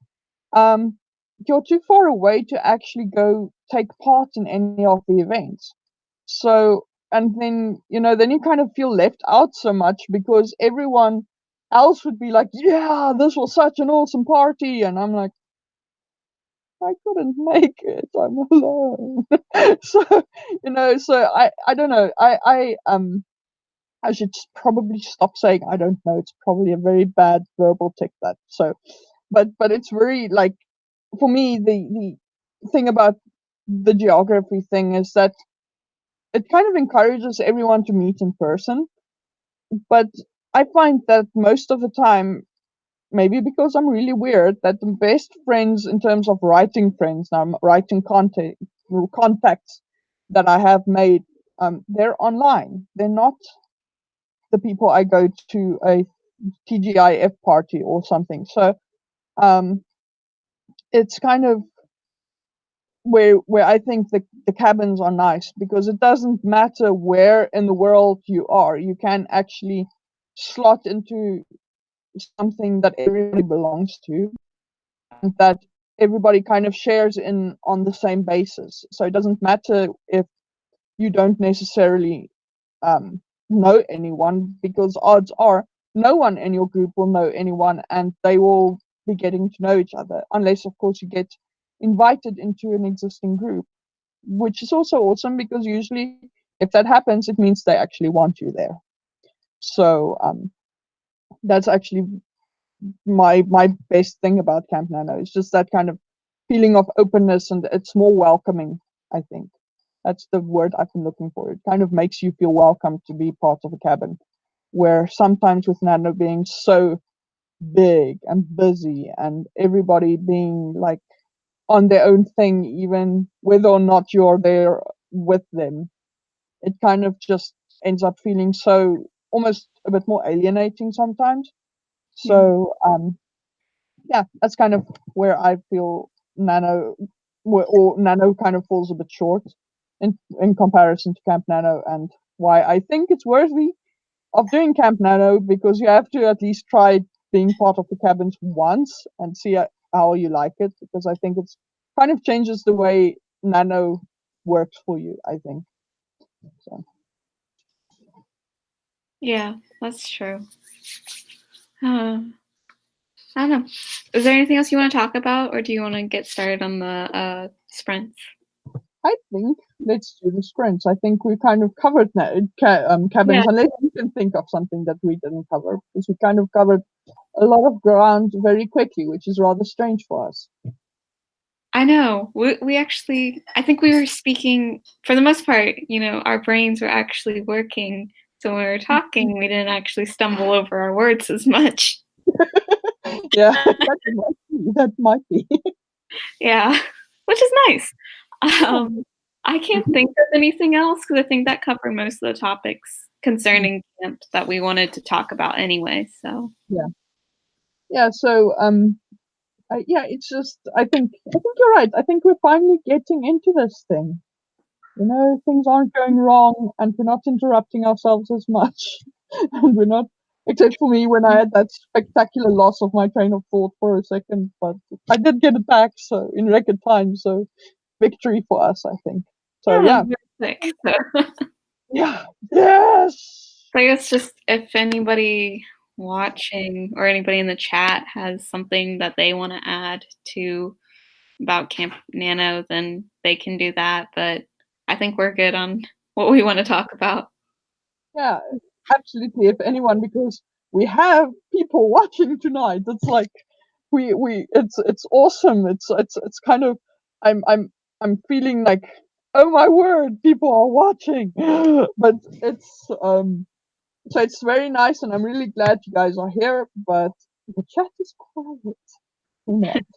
you're too far away to actually go take part in any of the events. So, and then, then you kind of feel left out so much because everyone else would be like, yeah, this was such an awesome party. And I'm like, I couldn't make it. I'm alone. So, so I don't know. I should probably stop saying I don't know. It's probably a very bad verbal tick that. So, but it's very like, for me, the thing about the geography thing is that it kind of encourages everyone to meet in person. But I find that most of the time, maybe because I'm really weird, that the best friends in terms of writing friends, now I'm writing contacts that I have made, they're online. They're not the people I go to a TGIF party or something. So it's kind of where I think the cabins are nice, because it doesn't matter where in the world you are. You can actually slot into something that everybody belongs to, and that everybody kind of shares in on the same basis. So it doesn't matter if you don't necessarily know anyone, because odds are no one in your group will know anyone, and they will be getting to know each other, unless of course you get invited into an existing group, which is also awesome, because usually if that happens, it means they actually want you there. So that's actually my best thing about Camp Nano. It's just that kind of feeling of openness, and it's more welcoming. I think that's the word I've been looking for. It kind of makes you feel welcome to be part of a cabin, where sometimes with Nano being so big and busy and everybody being like on their own thing, even whether or not you're there with them, it kind of just ends up feeling so almost a bit more alienating sometimes. So yeah, that's kind of where I feel Nano or Nano kind of falls a bit short in comparison to Camp Nano, and why I think it's worthy of doing Camp Nano, because you have to at least try being part of the cabins once and see how you like it, because I think it's kind of changes the way Nano works for you, I think. So. Yeah, that's true. I don't know. Is there anything else you want to talk about, or do you want to get started on the sprints? I think let's do the sprints. I think we kind of covered cabins, Yeah. unless you can think of something that we didn't cover, because we kind of covered a lot of ground very quickly, which is rather strange for us. I know. We actually, I think we were speaking, for the most part, our brains were actually working. So when we were talking, we didn't actually stumble over our words as much. Yeah, that might be. Yeah, which is nice. I can't think of anything else, because I think that covered most of the topics concerning camp that we wanted to talk about anyway. So Yeah. So yeah, it's just I think you're right. I think we're finally getting into this thing. Things aren't going wrong, and we're not interrupting ourselves as much. and we're not. Except for me when I had that spectacular loss of my train of thought for a second, but I did get it back so in record time. So victory for us, I think. So Yeah, yeah, you're sick. So yeah, yes. I guess just if anybody watching or anybody in the chat has something that they want to add to about Camp Nano, then they can do that. But I think we're good on what we want to talk about. Yeah, absolutely. If anyone, because we have people watching tonight. It's like it's awesome. It's kind of I'm feeling like, oh my word, people are watching. But it's so it's very nice, and I'm really glad you guys are here. But the chat is quiet tonight.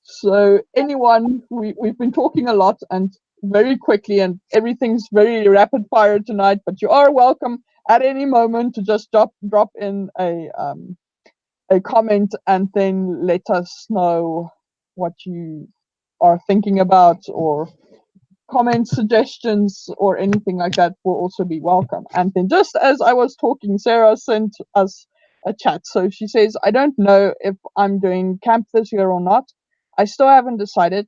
So anyone, we've been talking a lot and very quickly, and everything's very rapid fire tonight. But you are welcome at any moment to just drop in a comment and then let us know what you are thinking about, or comments, suggestions, or anything like that will also be welcome. And then, just as I was talking, Sarah sent us a chat. So she says, I don't know if I'm doing camp this year or not. I still haven't decided,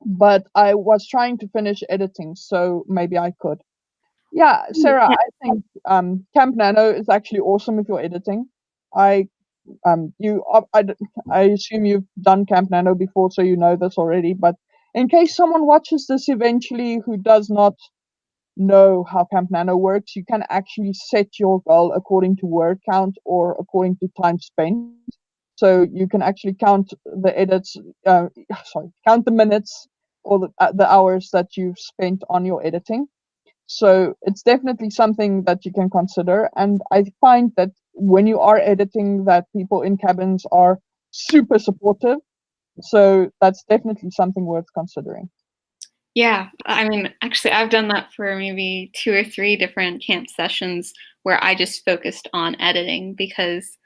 but I was trying to finish editing, so maybe I could. Yeah, Sarah, Yeah. I think Camp Nano is actually awesome if you're editing. I you I assume you've done Camp Nano before, so you know this already. But in case someone watches this eventually who does not know how Camp Nano works, you can actually set your goal according to word count or according to time spent. So you can actually count the edits, count the minutes or the hours that you've spent on your editing. So it's definitely something that you can consider. And I find that when you are editing, that people in cabins are super supportive. So that's definitely something worth considering. Yeah, I mean, actually, I've done that for maybe 2 or 3 different camp sessions where I just focused on editing because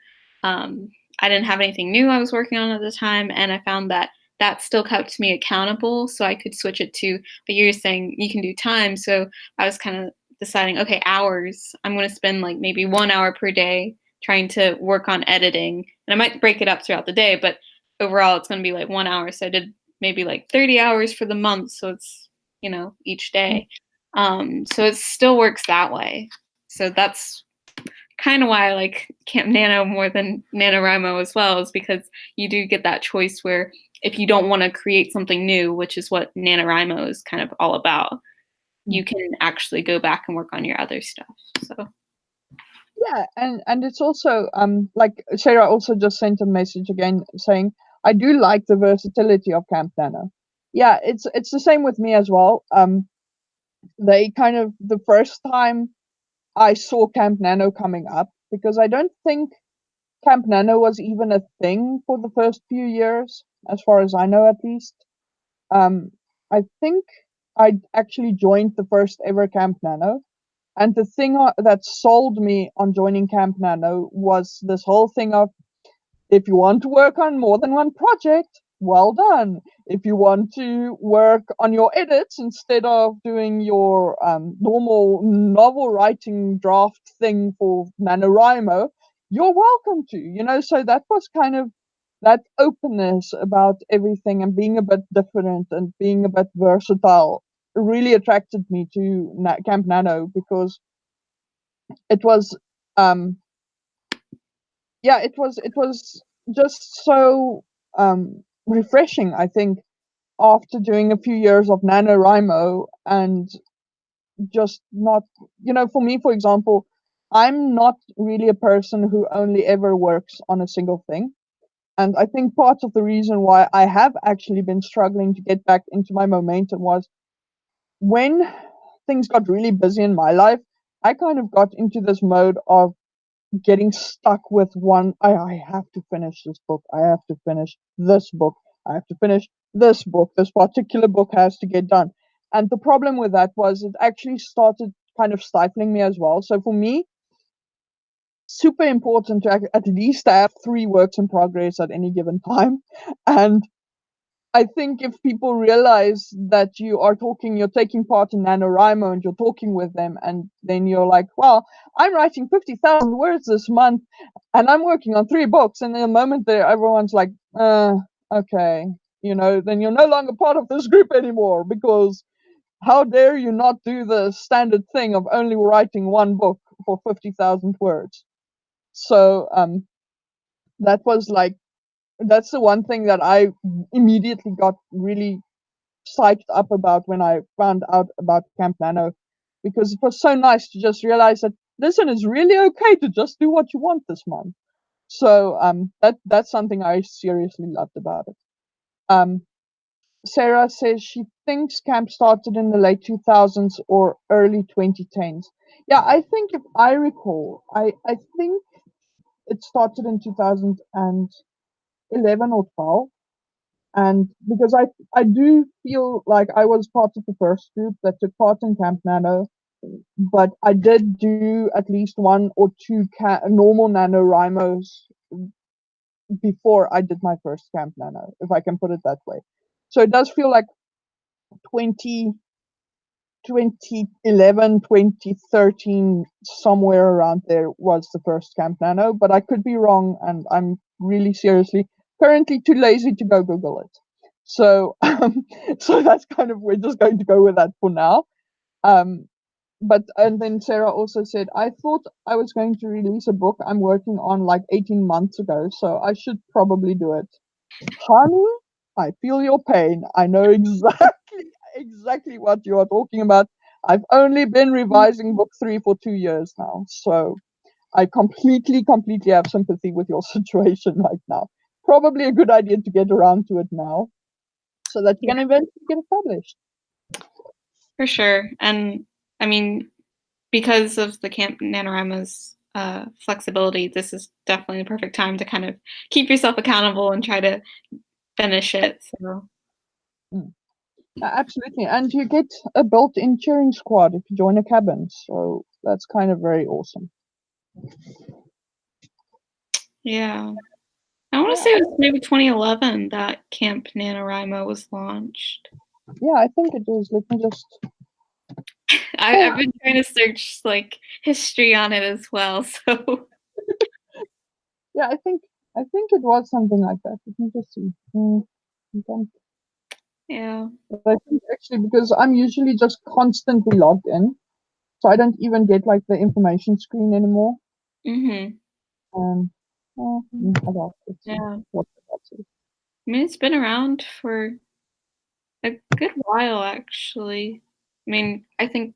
um, I didn't have anything new I was working on at the time, and I found that that still kept me accountable, so I could switch it to. But you're saying you can do time, so I was kind of deciding, okay, hours. I'm going to spend like maybe 1 hour per day trying to work on editing, and I might break it up throughout the day, but overall, it's going to be like 1 hour. So I did maybe like 30 hours for the month. So it's, each day. So it still works that way. So that's kind of why I like Camp Nano more than NaNoWriMo as well, is because you do get that choice where if you don't want to create something new, which is what NaNoWriMo is kind of all about, you can actually go back and work on your other stuff. So Yeah, and it's also like Sarah also just sent a message again saying, I do like the versatility of Camp Nano. Yeah, it's the same with me as well. They kind of, the first time I saw Camp Nano coming up, because I don't think Camp Nano was even a thing for the first few years, as far as I know at least. Um, I think I actually joined the first ever Camp Nano. And the thing that sold me on joining Camp Nano was this whole thing of, if you want to work on more than one project, well done. If you want to work on your edits instead of doing your normal novel writing draft thing for NaNoWriMo, you're welcome to. So that was kind of that openness about everything and being a bit different and being a bit versatile really attracted me to Camp Nano, because it was um it was just so refreshing, I think, after doing a few years of NaNoWriMo, and just not, for me, for example, I'm not really a person who only ever works on a single thing. And I think part of the reason why I have actually been struggling to get back into my momentum was when things got really busy in my life. I kind of got into this mode of getting stuck with one. I have to finish this book. I have to finish this book. I have to finish this book. This particular book has to get done. And the problem with that was it actually started kind of stifling me as well. So for me, super important to at least have 3 works in progress at any given time. And I think if people realize that you're taking part in NaNoWriMo and you're talking with them, and then you're like, well, I'm writing 50,000 words this month and I'm working on 3 books. And in a moment there, everyone's like, okay, then you're no longer part of this group anymore, because how dare you not do the standard thing of only writing 1 book for 50,000 words. So that was like, that's the one thing that I immediately got really psyched up about when I found out about Camp Nano, because it was so nice to just realize that, listen, it's really okay to just do what you want this month. So that's something I seriously loved about it. Um, Sarah says she thinks camp started in the late 2000s or early 2010s. Yeah, I think if I recall, I think it started in 2011 or 12. And because I do feel like I was part of the first group that took part in Camp Nano, but I did do at least 1 or 2 normal NaNoWriMos before I did my first Camp Nano, if I can put it that way. So it does feel like 20, 2011, 2013, somewhere around there was the first Camp Nano, but I could be wrong, and I'm really seriously currently too lazy to go Google it. So, so that's kind of, we're just going to go with that for now. And then Sarah also said, I thought I was going to release a book I'm working on like 18 months ago, so I should probably do it. Honey, I feel your pain. I know exactly what you are talking about. I've only been revising book 3 for 2 years now, so I completely have sympathy with your situation right now. Probably a good idea to get around to it now, so that you Yeah, can eventually get it published. for sure. And I mean, because of the Camp NaNoWriMo's flexibility, this is definitely the perfect time to kind of keep yourself accountable and try to finish it. So Mm. Absolutely, and you get a built-in cheering squad if you join a cabin, so that's kind of very awesome. yeah, I want to Yeah, say it was maybe 2011 that Camp NaNoWriMo was launched. yeah, I think it is. Let me just. I've been trying to search like history on it as well. So Yeah, I think it was something like that. Let me just see. Okay. yeah. But I think actually, because I'm usually just constantly logged in, so I don't even get like the information screen anymore. Hmm. Um, let's see Yeah. what that's. I mean, it's been around for a good while, actually. I mean, I think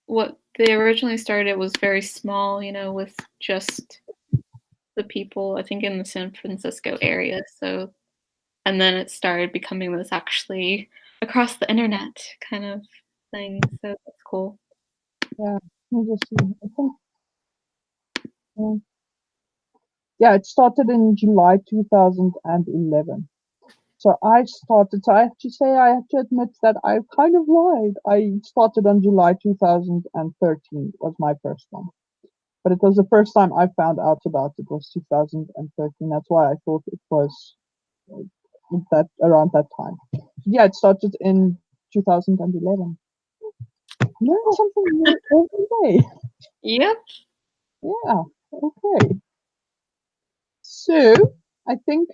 what they originally started was very small, with just the people, I think, in the San Francisco area. So, and then it started becoming this actually across the internet kind of thing. So that's cool. Yeah, let me just see. I think. Uh, yeah, it started in July 2011. So I have to say, I have to admit that I kind of lied. I started on July 2013 was my first one. But it was the first time I found out about it was 2013. That's why I thought it was that around that time. Yeah, it started in 2011. Learn something new every day. Yep. Yeah, okay. So I think,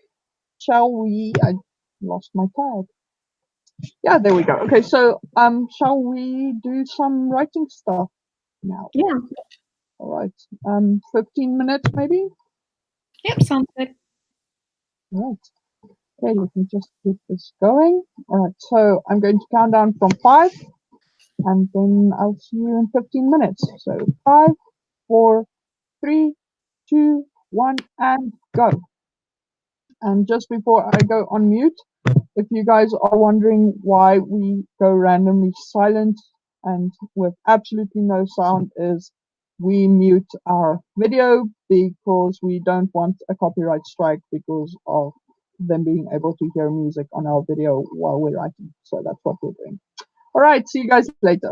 shall we? I lost my tag. Yeah, there we go. Okay, so shall we do some writing stuff now? Yeah. All right. 15 minutes maybe. Yep. Sounds good. All right. Okay, let me just get this going. All right, so I'm going to count down from 5, and then I'll see you in 15 minutes. So 5, 4, 3, 2, 1, and go. And just before I go on mute, if you guys are wondering why we go randomly silent and with absolutely no sound, is we mute our video because we don't want a copyright strike because of them being able to hear music on our video while we're writing. So that's what we're doing. All right, see you guys later.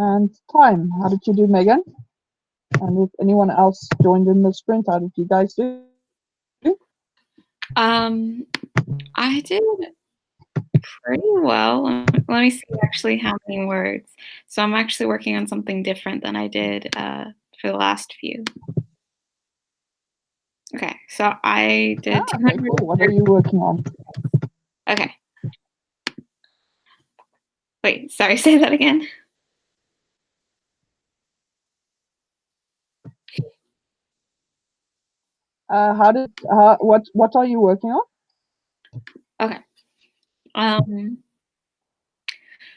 And time, how did you do, Megan? And if anyone else joined in the sprint, how did you guys do? I did pretty well. Let me see actually how many words. So I'm actually working on something different than I did for the last few. Okay, so I did 200. Okay, cool. What are you working on? Okay. Wait, sorry, say that again. What are you working on? Okay.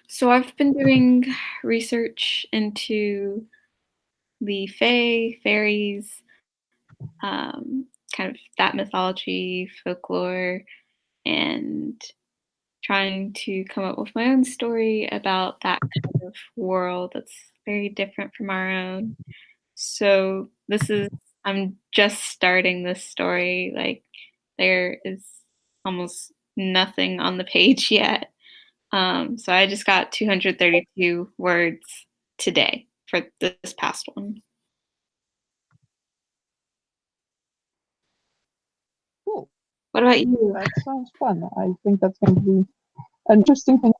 So I've been doing research into the Fae, fairies, kind of that mythology, folklore, and trying to come up with my own story about that kind of world that's very different from our own. So I'm just starting this story. Like, there is almost nothing on the page yet. So I just got 232 words today for this past one. Cool. What about you? That sounds fun. I think that's going to be an interesting thing.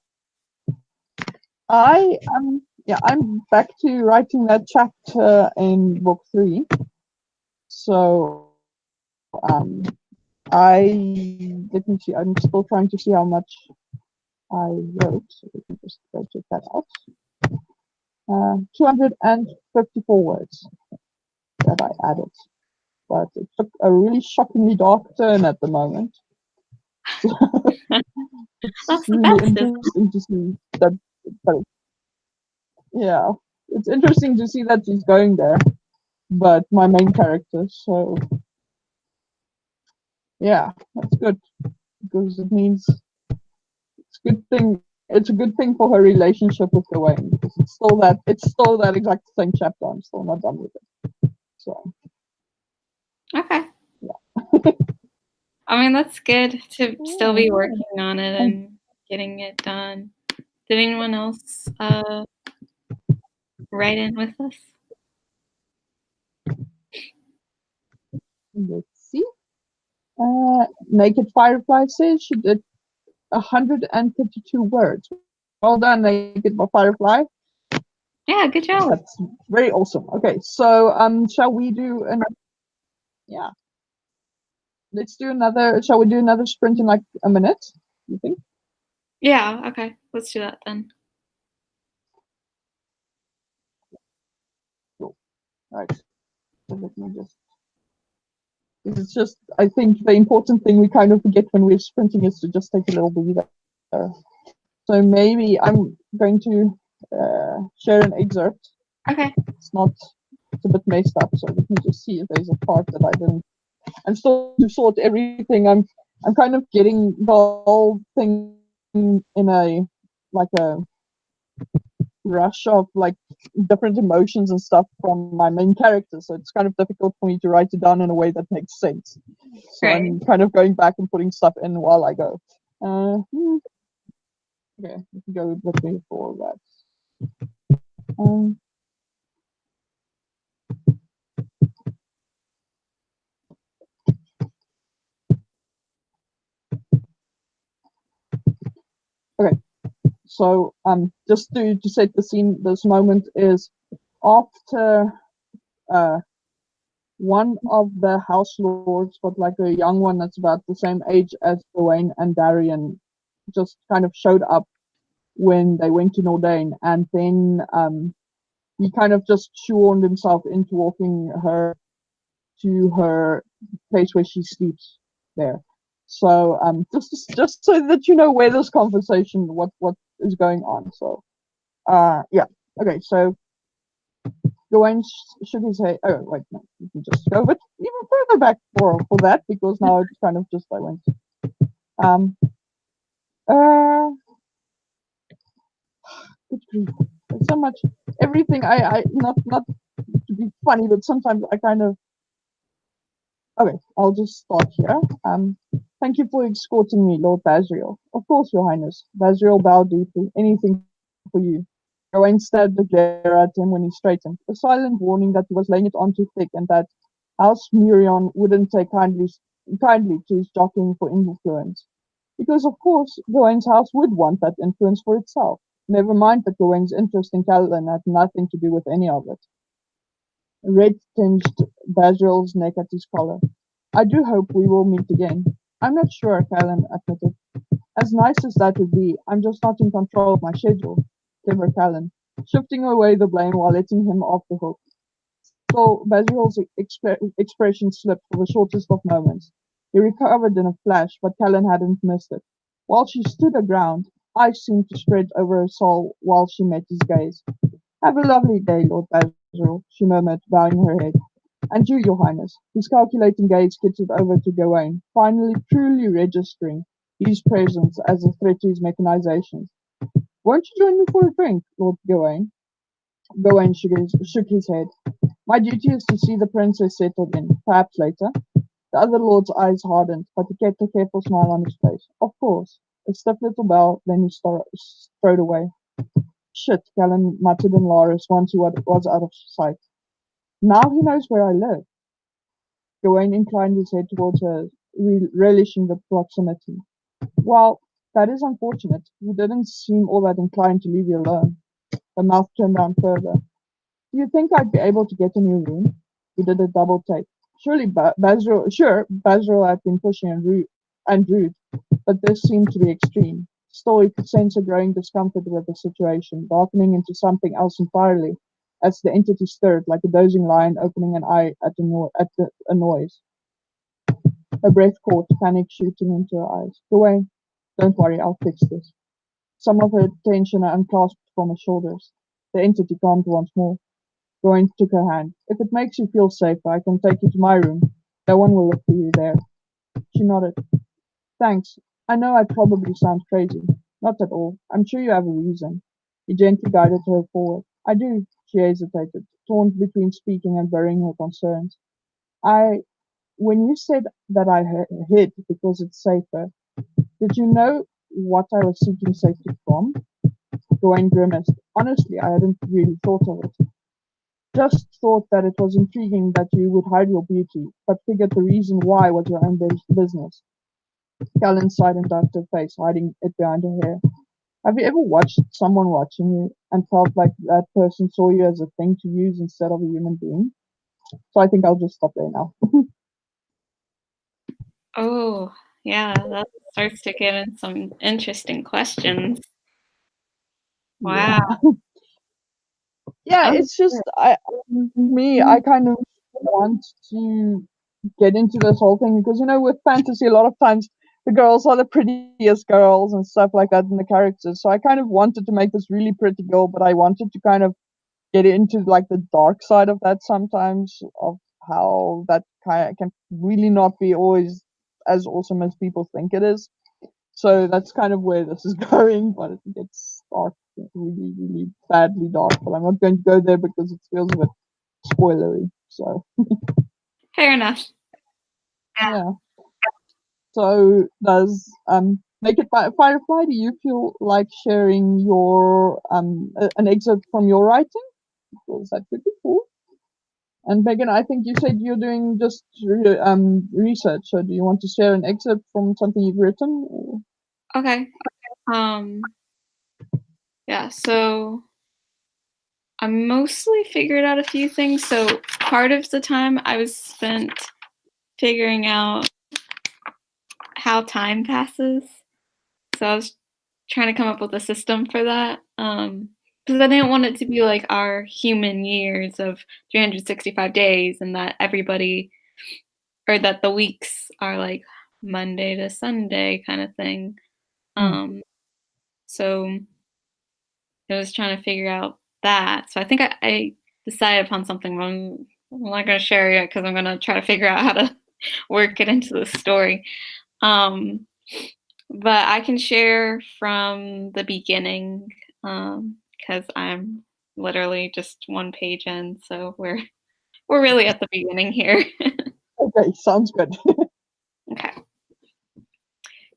I'm back to writing that chapter in book 3. So let me see. I'm still trying to see how much I wrote. So we can just go check that out. 254 words that I added, but it took a really shockingly dark turn at the moment. It's really interesting to see that. But yeah, it's interesting to see that she's going there. But my main character, so yeah, that's good because it means it's a good thing. It's a good thing for her relationship with Gawain because it's still that exact same chapter. I'm still not done with it. So Okay. yeah. I mean, that's good to still be working on it and getting it done. Did anyone else write in with us? Let's see. Naked Firefly says she did 152 words. Well done, Naked Firefly. Yeah, good job. That's very awesome. Okay, so shall we do another? Yeah, let's do another. Shall we do another sprint in like a minute? You think? Yeah. Okay. Let's do that then. Cool. All right. So let me just. It's just. I think the important thing we kind of forget when we're sprinting is to just take a little breather. So maybe I'm going to share an excerpt. Okay. It's not. It's a bit messed up, so let me just see if there's a part that I didn't. I'm still to sort everything. I'm kind of getting the whole thing in a like a rush of like different emotions and stuff from my main character. So it's kind of difficult for me to write it down in a way that makes sense. So Right. I'm kind of going back and putting stuff in while I go. Okay, we can go with me for that. Okay, so just to set the scene, this moment is after one of the house lords, but like a young one that's about the same age as Gawain and Darian, just kind of showed up when they went to Nordain, and then he kind of just shoehorned himself into walking her to her place where she sleeps there. So just so that you know where this conversation, what is going on. So yeah, okay. So Gawain shook his head. Oh wait, no, you can just go a bit even further back for that because now it's kind of just I went. Um. Good grief. There's so much everything. I not to be funny, but sometimes I kind of. Okay, I'll just start here. Thank you for escorting me, Lord Basriel. Of course, Your Highness. Basriel bowed deeply. Anything for you. Gawain stabbed the glare at him when he straightened, a silent warning that he was laying it on too thick and that House Murion wouldn't take kindly to his jockeying for influence. Because of course Gawain's house would want that influence for itself. Never mind that Gawain's interest in Catelyn had nothing to do with any of it. Red tinged Bazril's neck at his collar. I do hope we will meet again. I'm not sure, Callan admitted. As nice as that would be, I'm just not in control of my schedule. Clever Callan, shifting away the blame while letting him off the hook. Still, Bazril's expression slipped for the shortest of moments. He recovered in a flash, but Callan hadn't missed it. While she stood her ground, ice seemed to spread over her soul while she met his gaze. Have a lovely day, Lord Basil, she murmured, bowing her head. And you, your highness. His calculating gaze skittered over to Gawain, finally truly registering his presence as a threat to his machinations. Won't you join me for a drink, Lord Gawain? Gawain shook his head. My duty is to see the princess settled in, perhaps later. The other lord's eyes hardened, but he kept a careful smile on his face. Of course. A stiff little bow, then he strode away. Shit, Callan muttered in Laris once he was out of sight. Now he knows where I live. Gawain inclined his head towards her, relishing the proximity. Well, that is unfortunate. He didn't seem all that inclined to leave you alone. Her mouth turned down further. Do you think I'd be able to get a new room? He did a double take. Surely Basra had been pushing and rude, but this seemed to be extreme. Still, he could sense a growing discomfort with the situation, darkening into something else entirely, as the entity stirred, like a dozing lion opening an eye at a noise. Her breath caught, panic shooting into her eyes. Go away. Don't worry, I'll fix this. Some of her tension unclasped from her shoulders. The entity calmed once more. Gawain took her hand. If it makes you feel safer, I can take you to my room. No one will look for you there. She nodded. Thanks. I know I probably sound crazy. Not at all. I'm sure you have a reason. He gently guided her forward. I do, she hesitated, torn between speaking and burying her concerns. I, when you said that I hid because it's safer, did you know what I was seeking safety from? Gawain grimaced. Honestly, I hadn't really thought of it. Just thought that it was intriguing that you would hide your beauty, but figured the reason why was your own business. Callan sighed and ducked her face, hiding it behind her hair. Have you ever watched someone watching you and felt like that person saw you as a thing to use instead of a human being? So I think I'll just stop there now. Oh, yeah, that starts to get in some interesting questions. Yeah. Wow. Yeah, Oh, it's just I kind of want to get into this whole thing because with fantasy a lot of times the girls are the prettiest girls and stuff like that in the characters. So I kind of wanted to make this really pretty girl, but I wanted to kind of get into like the dark side of that sometimes of how that kind of can really not be always as awesome as people think it is. So that's kind of where this is going, but it gets dark, really, really badly dark. But I'm not going to go there because it feels a bit spoilery. So fair enough. yeah. So does Make It Firefly? Do you feel like sharing your an excerpt from your writing? Because that could be cool. And Megan, I think you said you're doing just research. So do you want to share an excerpt from something you've written? Or? Okay. Yeah, so I mostly figured out a few things. So part of the time I was spent figuring out how time passes. So I was trying to come up with a system for that. Because I didn't want it to be like our human years of 365 days and that everybody, or that the weeks are like Monday to Sunday kind of thing. So I was trying to figure out that. So I think I decided upon something. I'm not going to share it because I'm going to try to figure out how to work it into the story. But I can share from the beginning because I'm literally just one page in, so we're really at the beginning here. Okay, sounds good. Okay.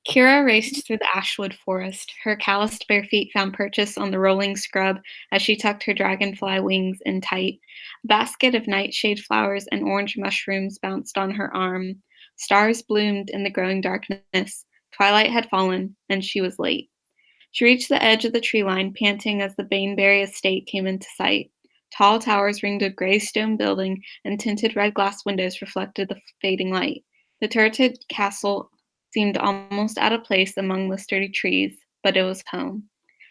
Kira raced through the ashwood forest. Her calloused bare feet found purchase on the rolling scrub as she tucked her dragonfly wings in tight. A basket of nightshade flowers and orange mushrooms bounced on her arm. Stars bloomed in the growing darkness. Twilight had fallen, and she was late. She reached the edge of the tree line, panting as the Bainberry estate came into sight. Tall towers ringed a gray stone building, and tinted red glass windows reflected the fading light. The turreted castle seemed almost out of place among the sturdy trees, but it was home.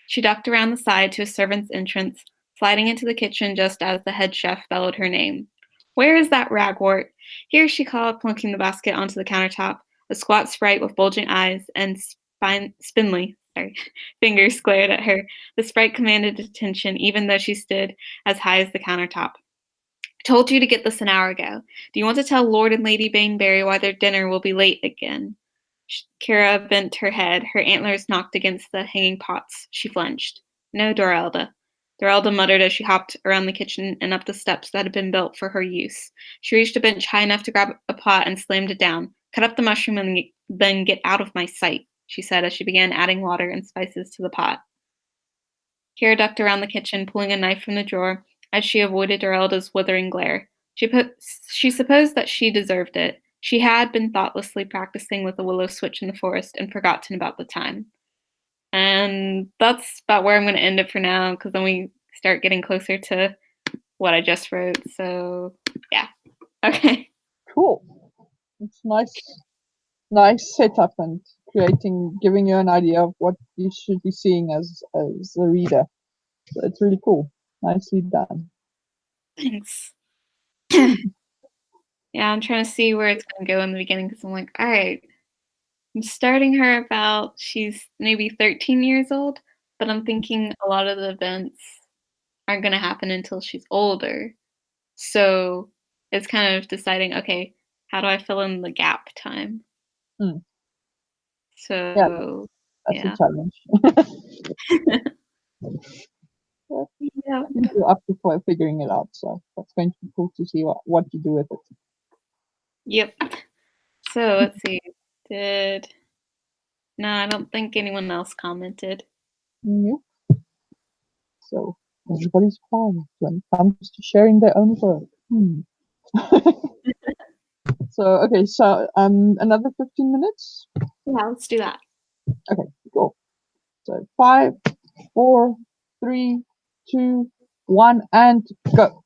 She ducked around the side to a servant's entrance, sliding into the kitchen just as the head chef bellowed her name. "Where is that ragwort?" "Here," she called, plunking the basket onto the countertop. A squat sprite with bulging eyes and spindly fingers glared at her. The sprite commanded attention, even though she stood as high as the countertop. "Told you to get this an hour ago. Do you want to tell Lord and Lady Bainberry why their dinner will be late again?" Kira bent her head. Her antlers knocked against the hanging pots. She flinched. "No, Dorelda." Dorelda muttered as she hopped around the kitchen and up the steps that had been built for her use. She reached a bench high enough to grab a pot and slammed it down. "Cut up the mushroom and then get out of my sight," she said as she began adding water and spices to the pot. Kira ducked around the kitchen, pulling a knife from the drawer as she avoided Dorelda's withering glare. She supposed that she deserved it. She had been thoughtlessly practicing with the willow switch in the forest and forgotten about the time. And that's about where I'm going to end it for now, because then we start getting closer to what I just wrote. So, yeah. Okay. Cool. It's nice setup and giving you an idea of what you should be seeing as a reader. So it's really cool. Nicely done. Thanks. Yeah, I'm trying to see where it's going to go in the beginning, because I'm like, all right, I'm starting her about, she's maybe 13 years old, but I'm thinking a lot of the events aren't going to happen until she's older. So it's kind of deciding, okay, how do I fill in the gap time? Hmm. Yeah, So, that's a yeah. challenge. Yeah. I think you're up to figuring it out, so that's going to be cool to see what you do with it. Yep. So let's see. No, I don't think anyone else commented. Yep. So everybody's quiet when it comes to sharing their own work. So okay, so another 15 minutes. Yeah, let's do that. Okay, cool. So 5, 4, 3, 2, 1, and go.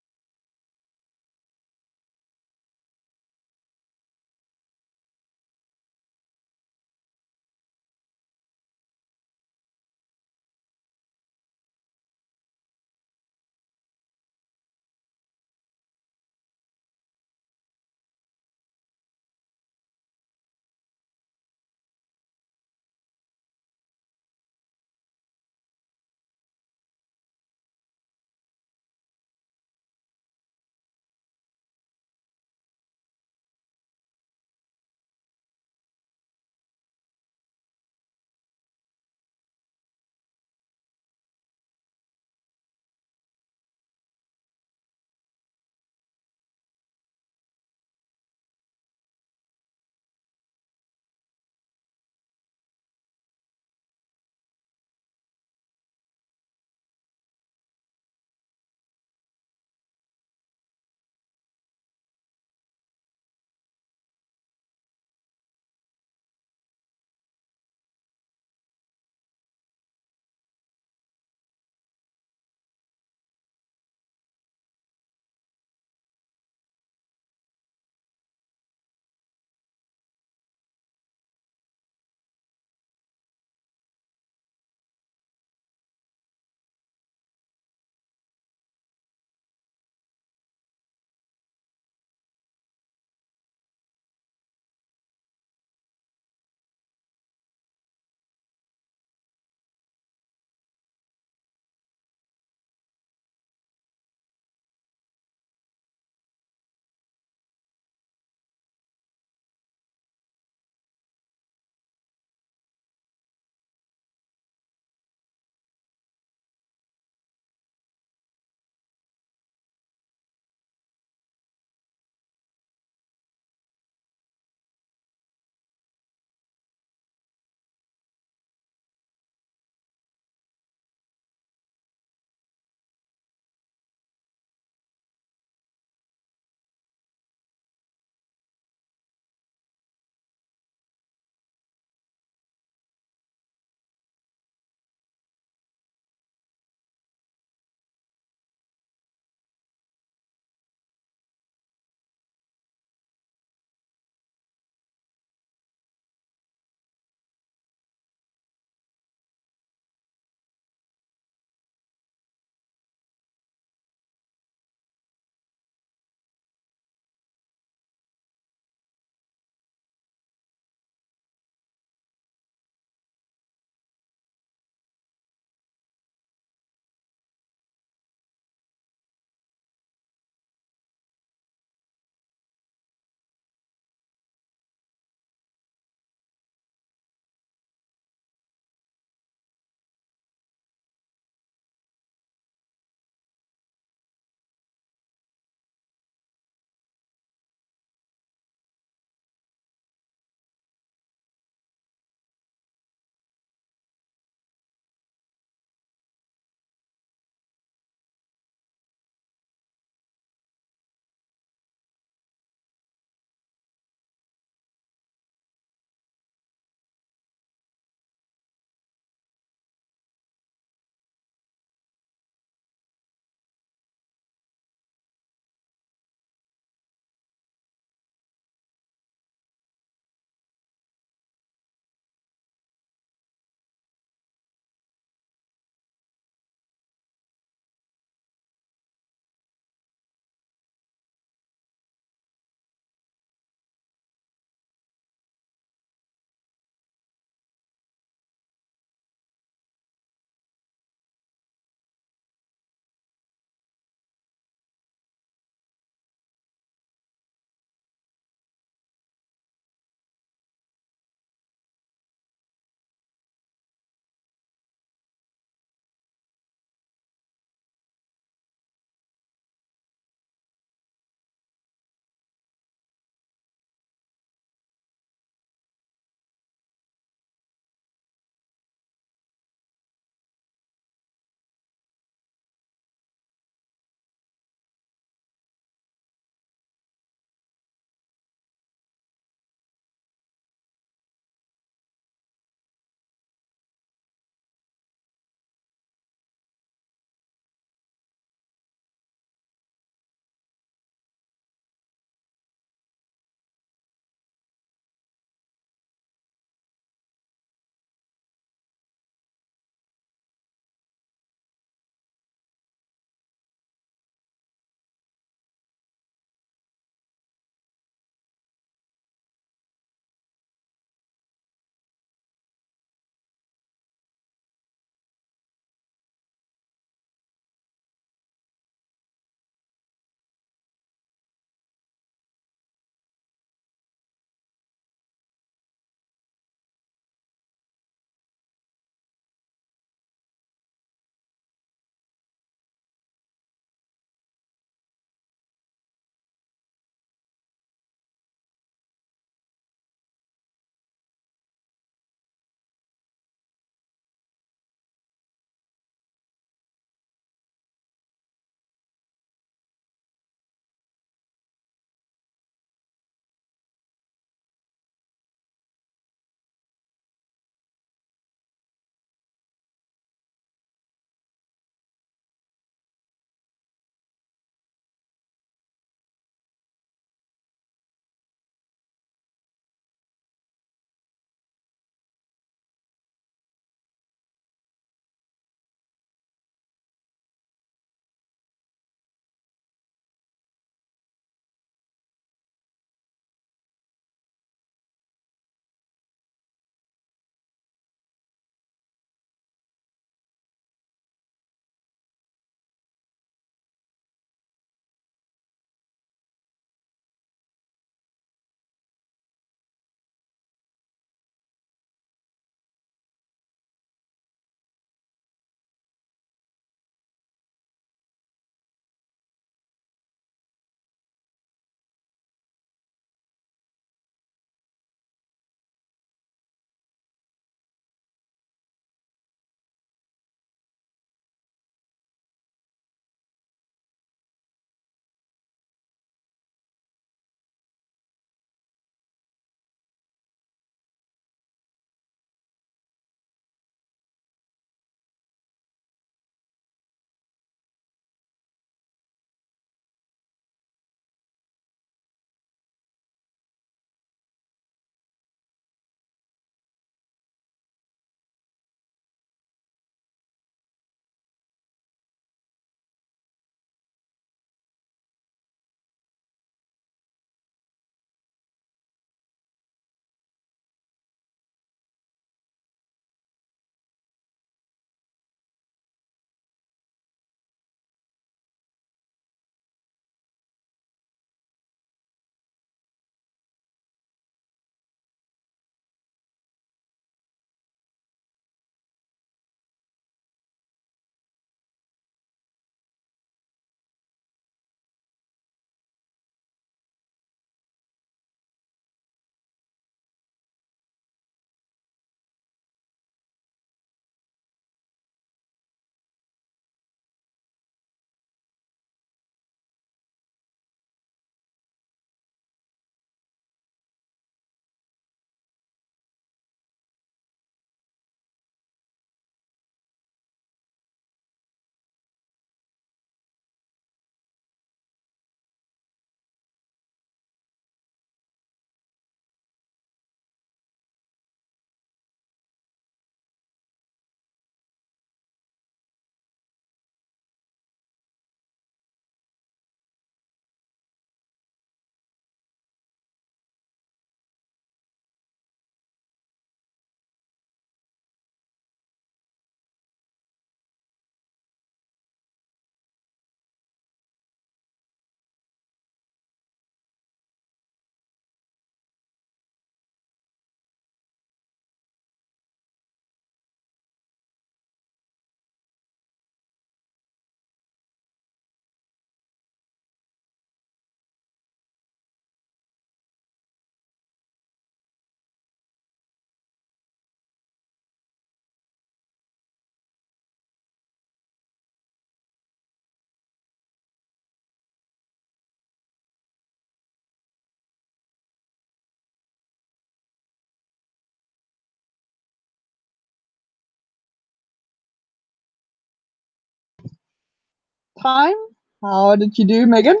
time. How did you do, Megan?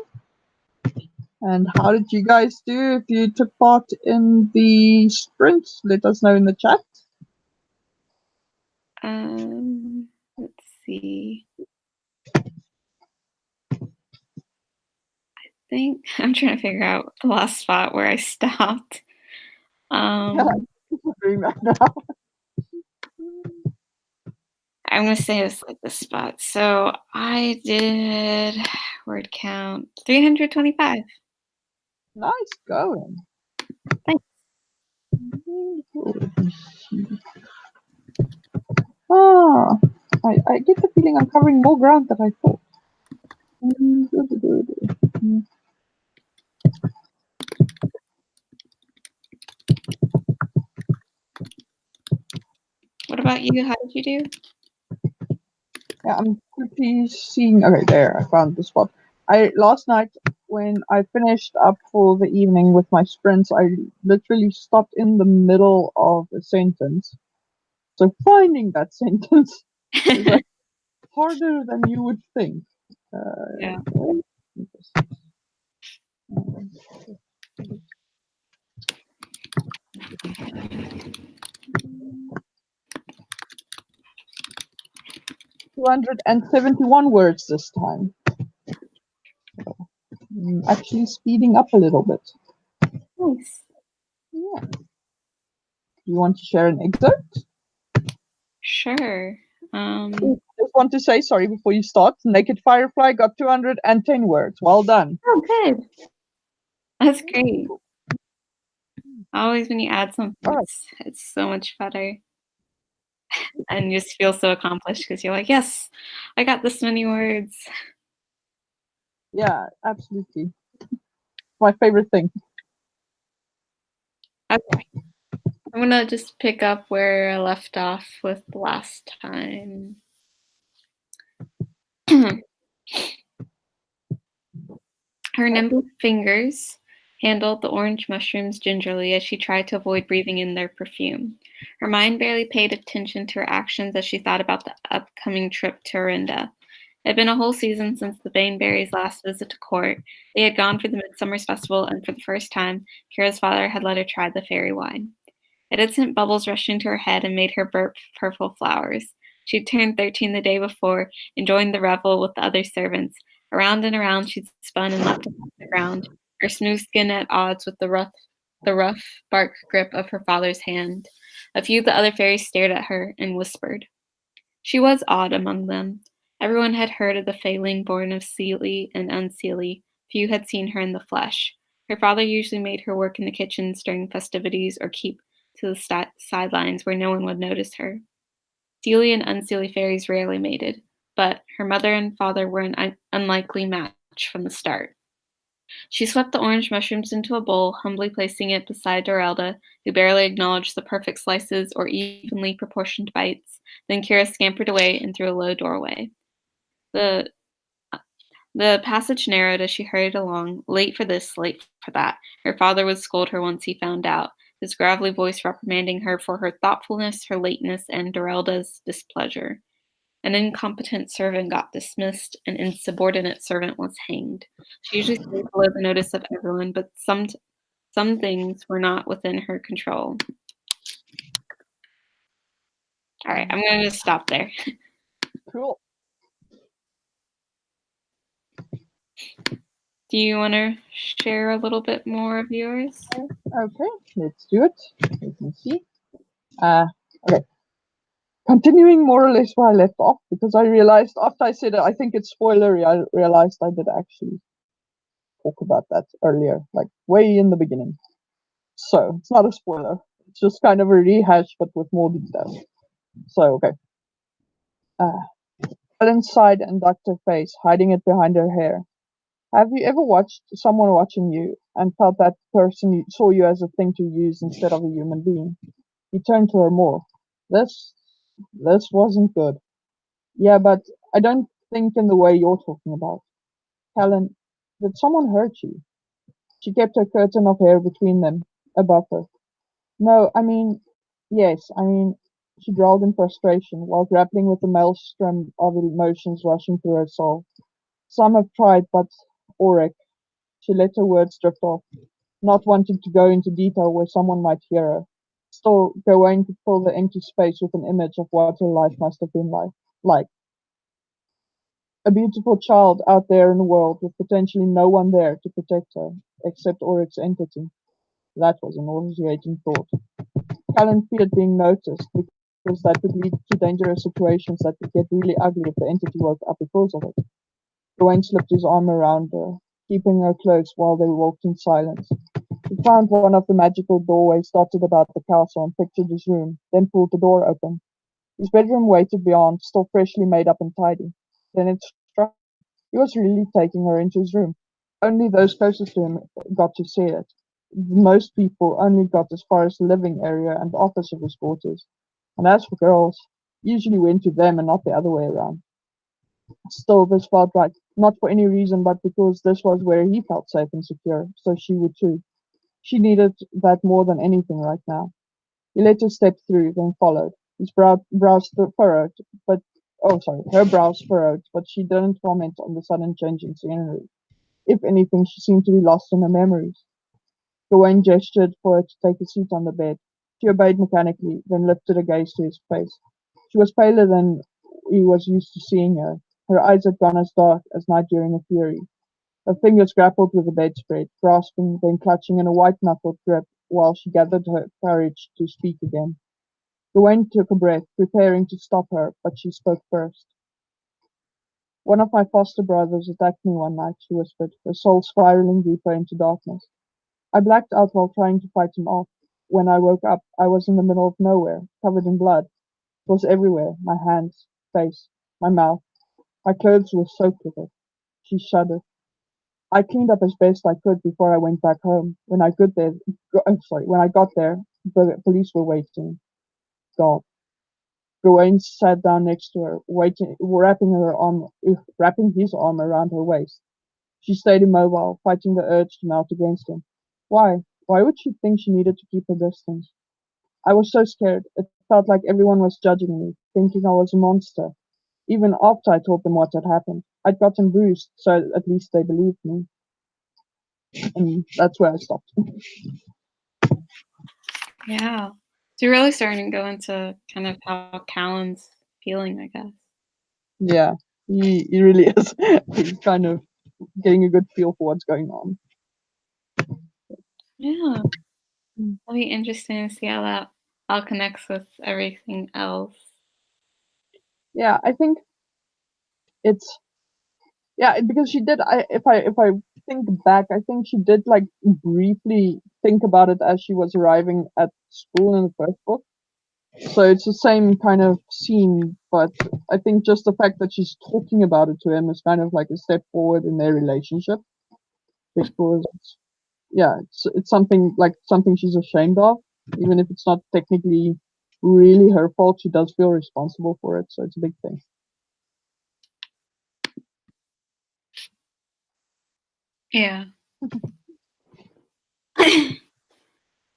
And how did you guys do? If you took part in the sprint, let us know in the chat. Let's see. I think I'm trying to figure out the last spot where I stopped. I'm doing that now. I'm gonna say it's like this spot. So I did word count 325. Nice going. Thanks. Ah, I get the feeling I'm covering more ground than I thought. What about you? How did you do? Yeah, I'm quickly seeing. Okay, there, I found the spot. Last night when I finished up for the evening with my sprints, I literally stopped in the middle of a sentence. So finding that sentence is like harder than you would think. Yeah. $271 words this time. Actually speeding up a little bit. Nice. Yeah. Do you want to share an excerpt? Sure. Just want to say sorry before you start. Naked Firefly got 210 words. Well done. Oh, good. That's great. Always when you add something, All right. it's so much better. And you just feel so accomplished because you're like, yes, I got this many words. Yeah, absolutely. My favorite thing. Okay. I'm gonna just pick up where I left off with the last time. Her nimble fingers handled the orange mushrooms gingerly as she tried to avoid breathing in their perfume. Her mind barely paid attention to her actions as she thought about the upcoming trip to Orinda. It had been a whole season since the Bainberries' last visit to court. They had gone for the Midsummer's Festival, and for the first time, Kira's father had let her try the fairy wine. It had sent bubbles rushing to her head and made her burp purple flowers. She'd turned 13 the day before, enjoying the revel with the other servants. Around and around she'd spun and leapt across the ground, her smooth skin at odds with the rough bark grip of her father's hand. A few of the other fairies stared at her and whispered. She was odd among them. Everyone had heard of the failing born of Seelie and Unseelie. Few had seen her in the flesh. Her father usually made her work in the kitchens during festivities or keep to the sidelines where no one would notice her. Seelie and Unseelie fairies rarely mated, but her mother and father were an unlikely match from the start. She swept the orange mushrooms into a bowl, humbly placing it beside Dorelda, who barely acknowledged the perfect slices or evenly proportioned bites. Then Kira scampered away and through a low doorway. The the passage narrowed as she hurried along, late for this, late for that. Her father would scold her once he found out, his gravelly voice reprimanding her for her thoughtfulness, her lateness, and Dorelda's displeasure. An incompetent servant got dismissed, an insubordinate servant was hanged. She usually stayed below the notice of everyone, but some things were not within her control. All right, I'm going to stop there. Cool. Do you want to share a little bit more of yours? Okay, let's do it. You can see. Okay. Continuing more or less where I left off, because I realized after I said it, I think it's spoilery, I realized I did actually talk about that earlier, like way in the beginning. So it's not a spoiler. It's just kind of a rehash, but with more detail. So, okay. Helen's sighed and ducked her face, hiding it behind her hair. Have you ever watched someone watching you and felt that person saw you as a thing to use instead of a human being? He turned to her more. This, this wasn't good. Yeah, but I don't think in the way you're talking about. Helen, did someone hurt you? She kept her curtain of hair between them, above her. No, I mean, yes, I mean, she drawled in frustration while grappling with the maelstrom of emotions rushing through her soul. Some have tried, but Auric, she let her words drift off, not wanting to go into detail where someone might hear her. Still, Gawain could fill the empty space with an image of what her life must have been like. A beautiful child out there in the world with potentially no one there to protect her, except Auric's entity. That was a nauseating thought. Callan feared being noticed because that would lead to dangerous situations that could get really ugly if the entity woke up because of it. Gawain slipped his arm around her, keeping her close while they walked in silence. He found one of the magical doorways dotted about the castle and pictured his room, then pulled the door open. His bedroom waited beyond, still freshly made up and tidy. Then it struck him. He was really taking her into his room. Only those closest to him got to see it. Most people only got as far as the living area and office of his quarters. And as for girls, usually went to them and not the other way around. Still, this felt right, not for any reason, but because this was where he felt safe and secure, so she would too. She needed that more than anything right now. He let her step through, then followed. His brows furrowed, but her brows furrowed, but she didn't comment on the sudden change in scenery. If anything, she seemed to be lost in her memories. Gawain gestured for her to take a seat on the bed. She obeyed mechanically, then lifted a gaze to his face. She was paler than he was used to seeing her. Her eyes had gone as dark as night during a fury. Her fingers grappled with the bedspread, grasping, then clutching in a white-knuckled grip while she gathered her courage to speak again. Gawain took a breath, preparing to stop her, but she spoke first. "One of my foster brothers attacked me one night," she whispered, her soul spiraling deeper into darkness. "I blacked out while trying to fight him off. When I woke up, I was in the middle of nowhere, covered in blood. It was everywhere, my hands, face, my mouth. My clothes were soaked with it." She shuddered. "I cleaned up as best I could before I went back home. When I got there, the police were waiting. God." Gawain sat down next to her, wrapping his arm around her waist. She stayed immobile, fighting the urge to melt against him. Why? Why would she think she needed to keep her distance? I was so scared. It felt like everyone was judging me, thinking I was a monster. Even after I told them what had happened, I'd gotten bruised, so at least they believed me. And that's where I stopped. Yeah. So you're really starting to go into kind of how Callan's feeling, I guess. Yeah, he really is. He's kind of getting a good feel for what's going on. Yeah. Mm. It'll be interesting to see how that all connects with everything else. Yeah, I think it's because she did. If I think back, I think she did like briefly think about it as she was arriving at school in the first book. So it's the same kind of scene, but I think just the fact that she's talking about it to him is kind of like a step forward in their relationship because it's something she's ashamed of, even if it's not technically really her fault. She does feel responsible for it, so it's a big thing. Yeah.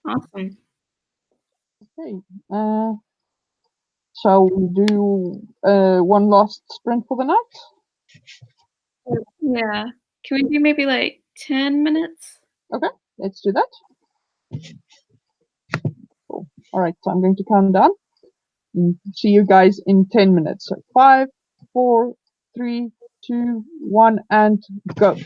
Awesome. Okay, shall we do one last sprint for the night? Yeah. Can we do maybe like 10 minutes? Okay, let's do that. Cool. All right, so I'm going to count down. See you guys in 10 minutes. So 5, 4, 3, 2, 1, and go.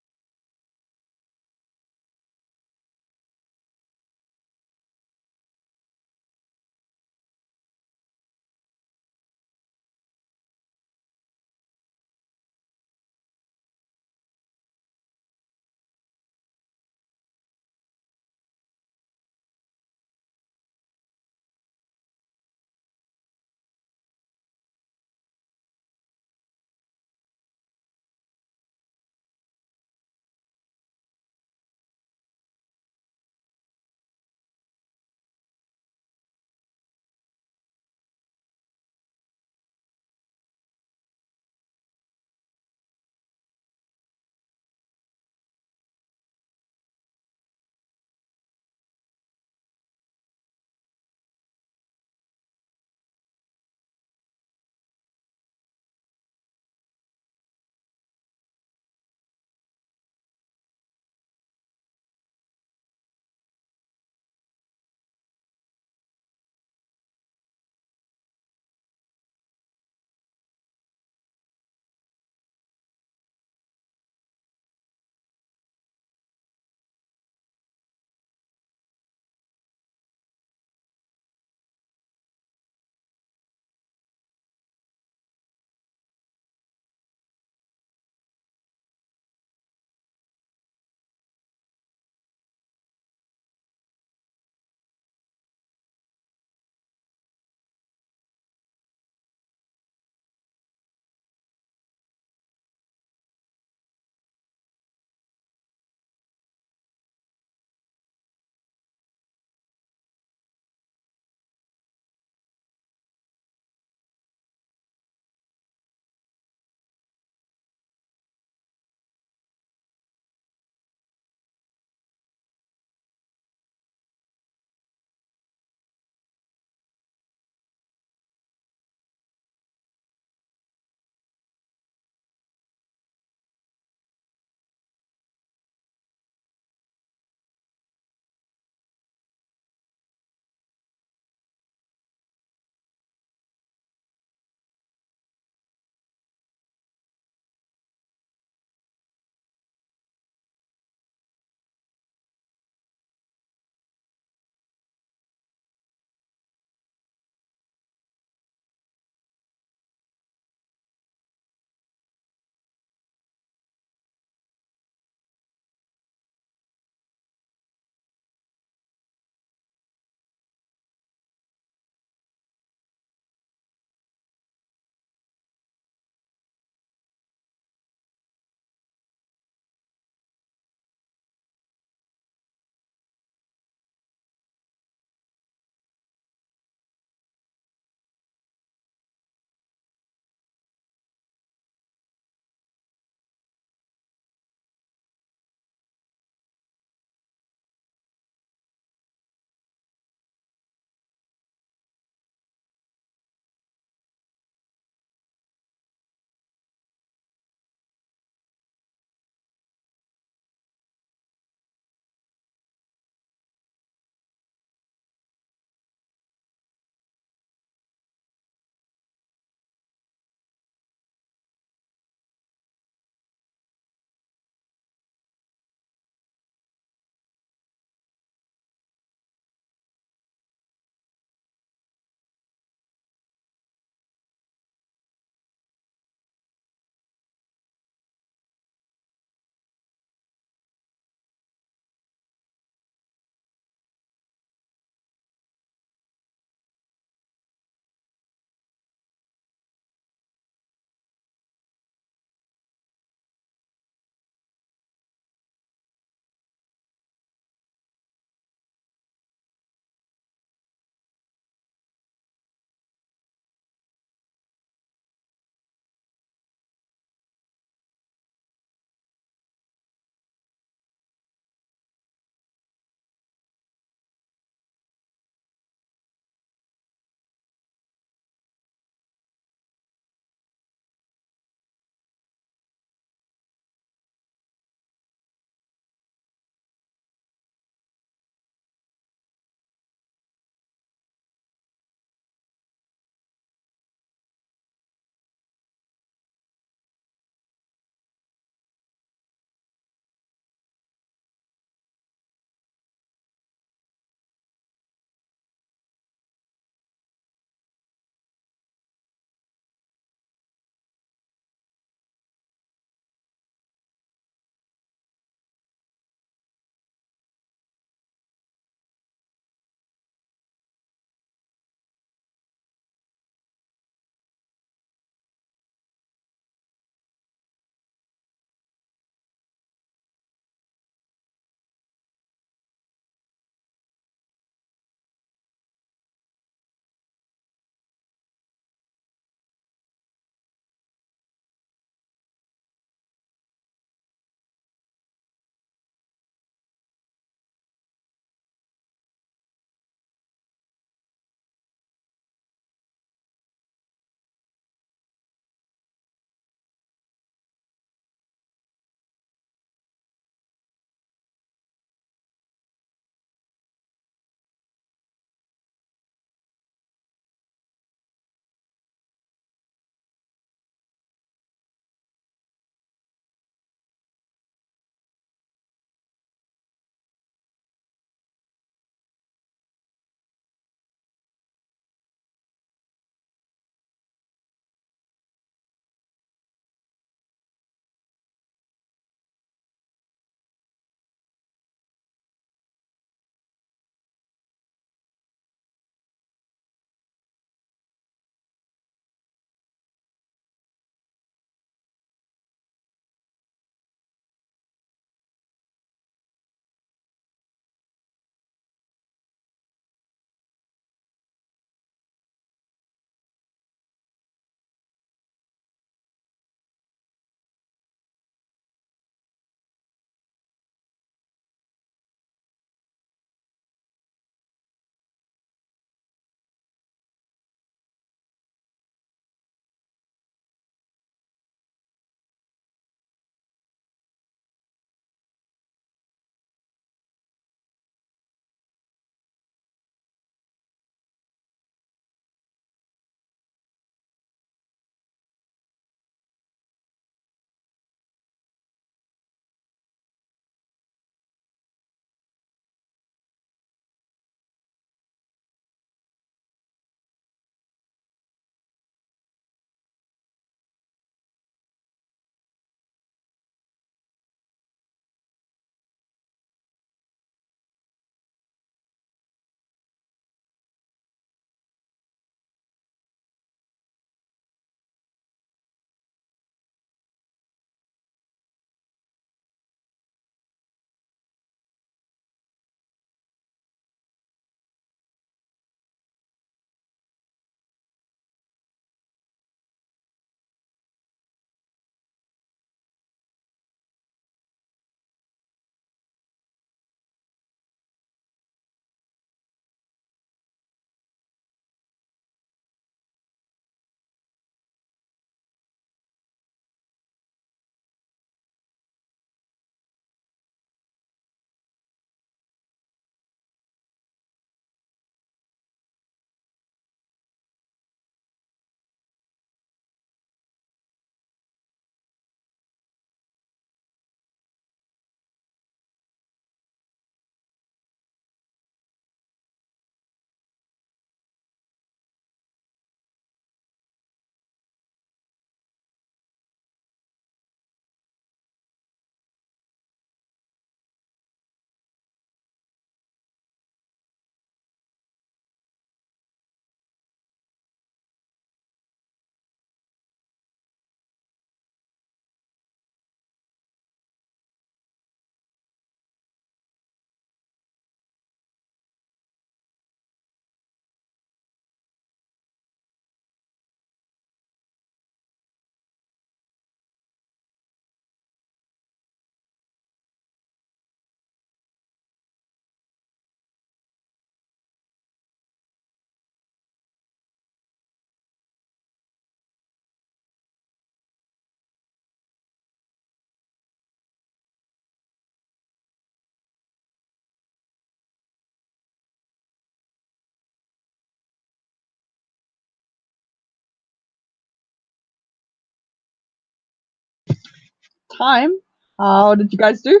time. How did you guys do?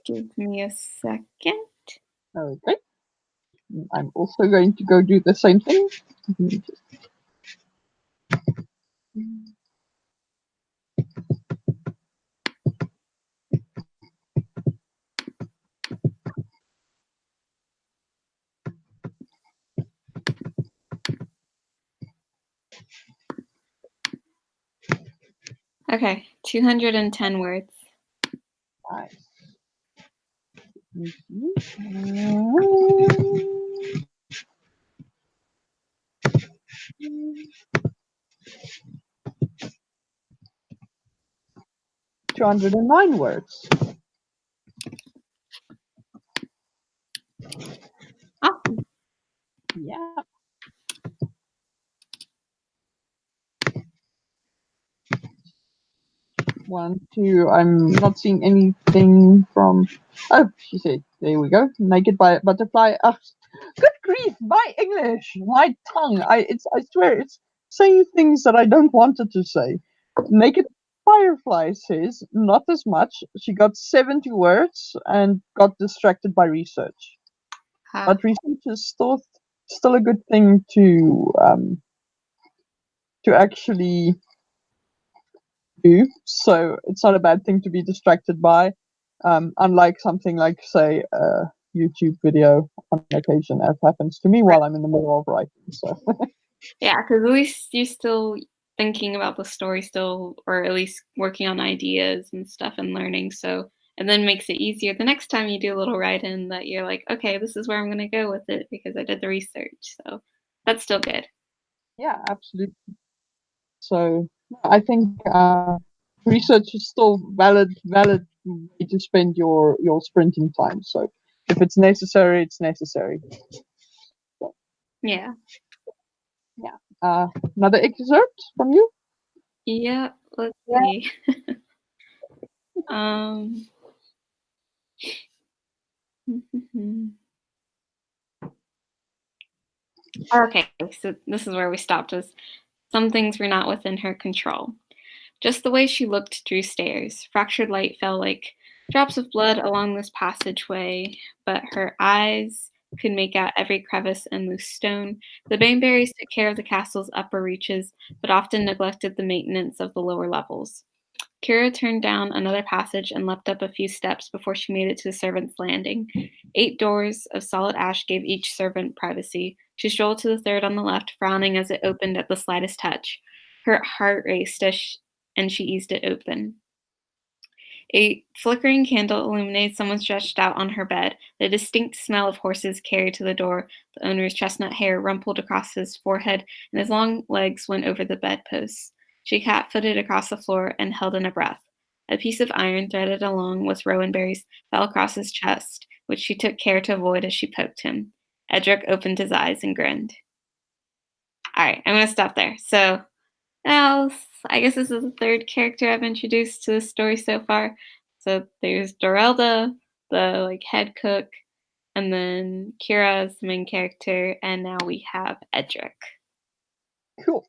Give me a second. Okay. I'm also going to go do the same thing. Okay, 210 words. Nice. 209 words. Awesome. Yeah. One, two. I'm not seeing anything from. Oh, she said, there we go. Naked by butterfly. Good grief, my English, my tongue. I swear, it's saying things that I don't want it to say. Naked firefly says not as much. She got 70 words and got distracted by research. But research is still a good thing to actually do. So it's not a bad thing to be distracted by, unlike something like, say, a YouTube video on occasion, as happens to me Right. while I'm in the middle of writing. So Yeah, because at least you're still thinking about the story still, or at least working on ideas and stuff and learning. So, and then makes it easier the next time you do a little write-in that you're like, okay, this is where I'm going to go with it because I did the research. So that's still good. yeah, absolutely. So I think research is still valid way to spend your sprinting time. So if it's necessary, it's necessary. Yeah. Yeah. Another excerpt from you? Yeah. Let's Yeah. see. um. Okay, so this is where we stopped. Was some things were not within her control. Just the way she looked drew stares. Fractured light fell like drops of blood along this passageway, but her eyes could make out every crevice and loose stone. The Baneberries took care of the castle's upper reaches, but often neglected the maintenance of the lower levels. Kira turned down another passage and leapt up a few steps before she made it to the servants' landing. 8 doors of solid ash gave each servant privacy. She strolled to the third on the left, frowning as it opened at the slightest touch. Her heart raced and she eased it open. A flickering candle illuminated someone stretched out on her bed. The distinct smell of horses carried to the door. The owner's chestnut hair rumpled across his forehead, and his long legs went over the bedposts. She cat-footed across the floor and held in a breath. A piece of iron threaded along with rowan berries fell across his chest, which she took care to avoid as she poked him. Edric opened his eyes and grinned. All right, I'm going to stop there. So now, I guess this is the third character I've introduced to the story so far. So there's Dorelda, the head cook, and then Kira is the main character, and now we have Edric. Cool.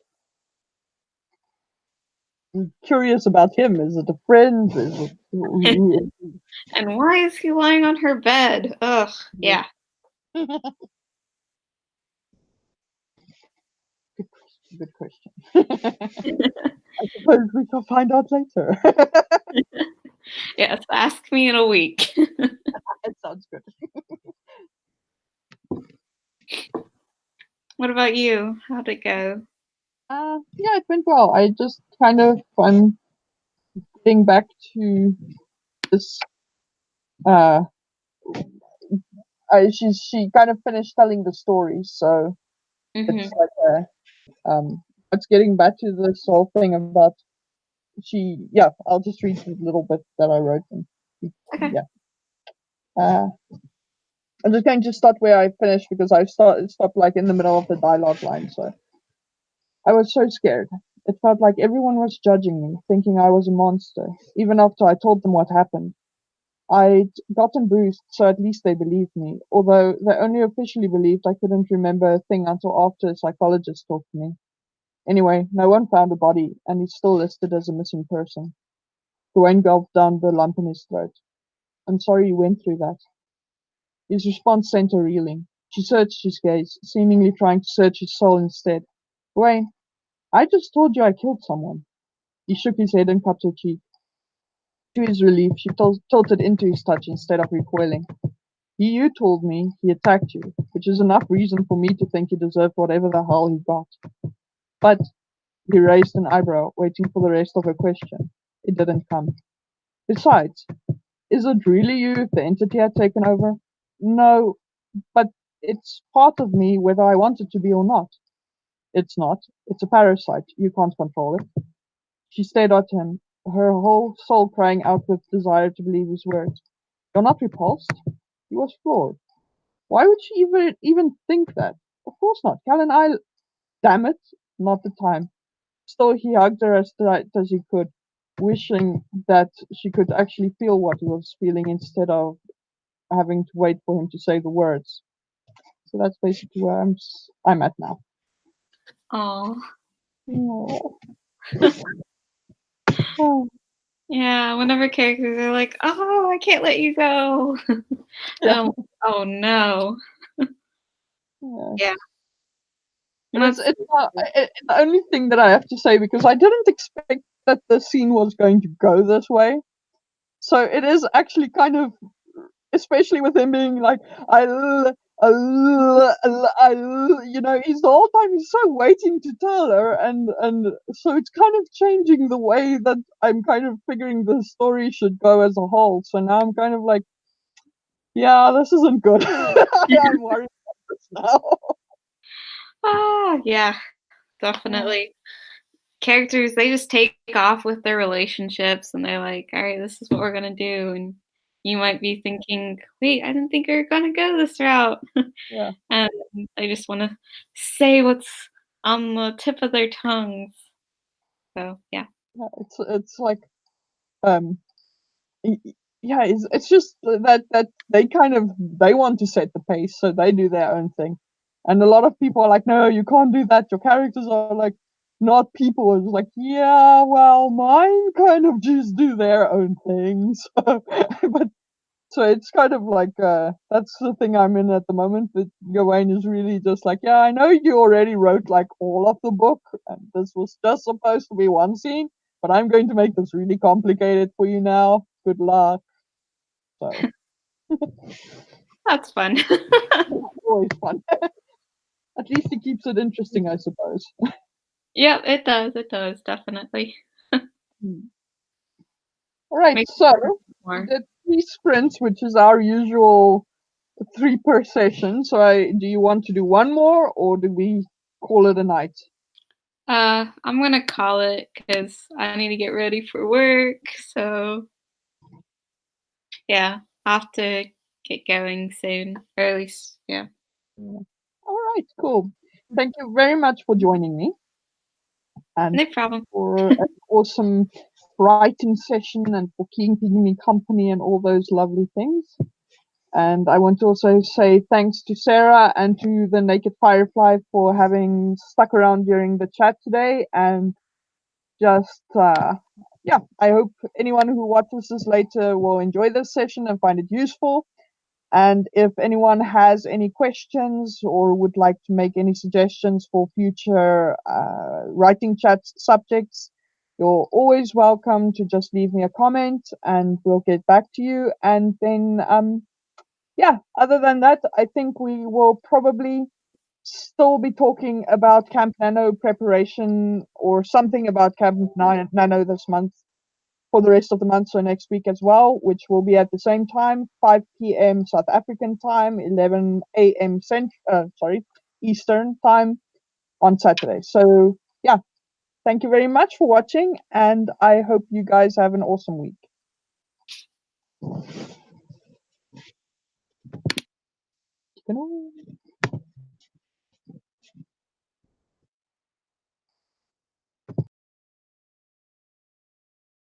I'm curious about him. Is it a friend? Is it And why is he lying on her bed? Ugh, yeah. Good question. I suppose we shall find out later. Yes, ask me in a week. That sounds good. What about you? How'd it go? Yeah, it went well. I just I'm getting back to this. Uh, she kind of finished telling the story, so it's Mm-hmm. like it's getting back to this whole thing about yeah, I'll just read a little bit that I wrote. And, Okay. yeah. Uh, I'm just going to start where I finished because I stopped like in the middle of the dialogue line. So I was so scared. It felt like everyone was judging me, thinking I was a monster, even after I told them what happened. I'd gotten bruised, so at least they believed me, although they only officially believed I couldn't remember a thing until after a psychologist talked to me. Anyway, no one found a body, and he's still listed as a missing person. Gawain gulped down the lump in his throat. I'm sorry you went through that. His response sent her reeling. She searched his gaze, seemingly trying to search his soul instead. Gawain, I just told you I killed someone. He shook his head and cupped her cheek. To his relief, she tilted into his touch instead of recoiling. You told me he attacked you, which is enough reason for me to think he deserved whatever the hell he got. But he raised an eyebrow, waiting for the rest of her question. It didn't come. Besides, is it really you if the entity had taken over? No, but it's part of me whether I want it to be or not. It's not. It's a parasite. You can't control it. She stared at him, her whole soul crying out with desire to believe his words. You're not repulsed? He was floored. Why would she even think that? Of course not. Cal and I, damn it, not the time. Still, he hugged her as tight as he could, wishing that she could actually feel what he was feeling instead of having to wait for him to say the words. So that's basically where I'm at now. Oh. Oh. Oh. Yeah, whenever characters are like, "Oh, I can't let you go." Yeah. Oh no. Yeah. Yeah. And That's the only thing that I have to say, because I didn't expect that the scene was going to go this way. So it is actually kind of, especially with him being like, he's the whole time he's so waiting to tell her, and so it's kind of changing the way that I'm kind of figuring the story should go as a whole. So now I'm kind of like, yeah, this isn't good. I'm worried about this now. yeah, definitely. Characters, they just take off with their relationships and they're like, all right, this is what we're gonna do. And you might be thinking, wait, I didn't think we were gonna go this route. Yeah, And they just wanna say what's on the tip of their tongues. So yeah. yeah, it's like, um, yeah, it's just that they kind of they want to set the pace, so they do their own thing, and a lot of people are like, no, you can't do that. Your characters are like not people. It's like, yeah, well, mine kind of just do their own things, but so it's kind of like that's the thing I'm in at the moment. That Gawain is really just like, yeah, I know you already wrote like all of the book, and this was just supposed to be one scene, but I'm going to make this really complicated for you now. Good luck. So That's fun. always fun. At least he keeps it interesting, I suppose. Yeah, it does, definitely. Hmm. All right, Makes so it we more. did 3 sprints, which is our usual 3 per session. So do you want to do one more, or do we call it a night? I'm gonna call it because I need to get ready for work. So yeah, I have to get going soon, or at least yeah. Yeah. All right, cool. Thank you very much for joining me and No problem. for an awesome writing session and for keeping me company and all those lovely things. And I want to also say thanks to Sarah and to the Naked Firefly for having stuck around during the chat today. And just, yeah, I hope anyone who watches this later will enjoy this session and find it useful. And if anyone has any questions or would like to make any suggestions for future writing chat subjects, you're always welcome to just leave me a comment and we'll get back to you. And then, yeah, other than that, I think we will probably still be talking about Camp Nano preparation or something about Camp Nano this month for the rest of the month, so next week as well, which will be at the same time, 5 p.m. South African time, 11 a.m. Eastern time on Saturday. So yeah, thank you very much for watching, and I hope you guys have an awesome week. Good night.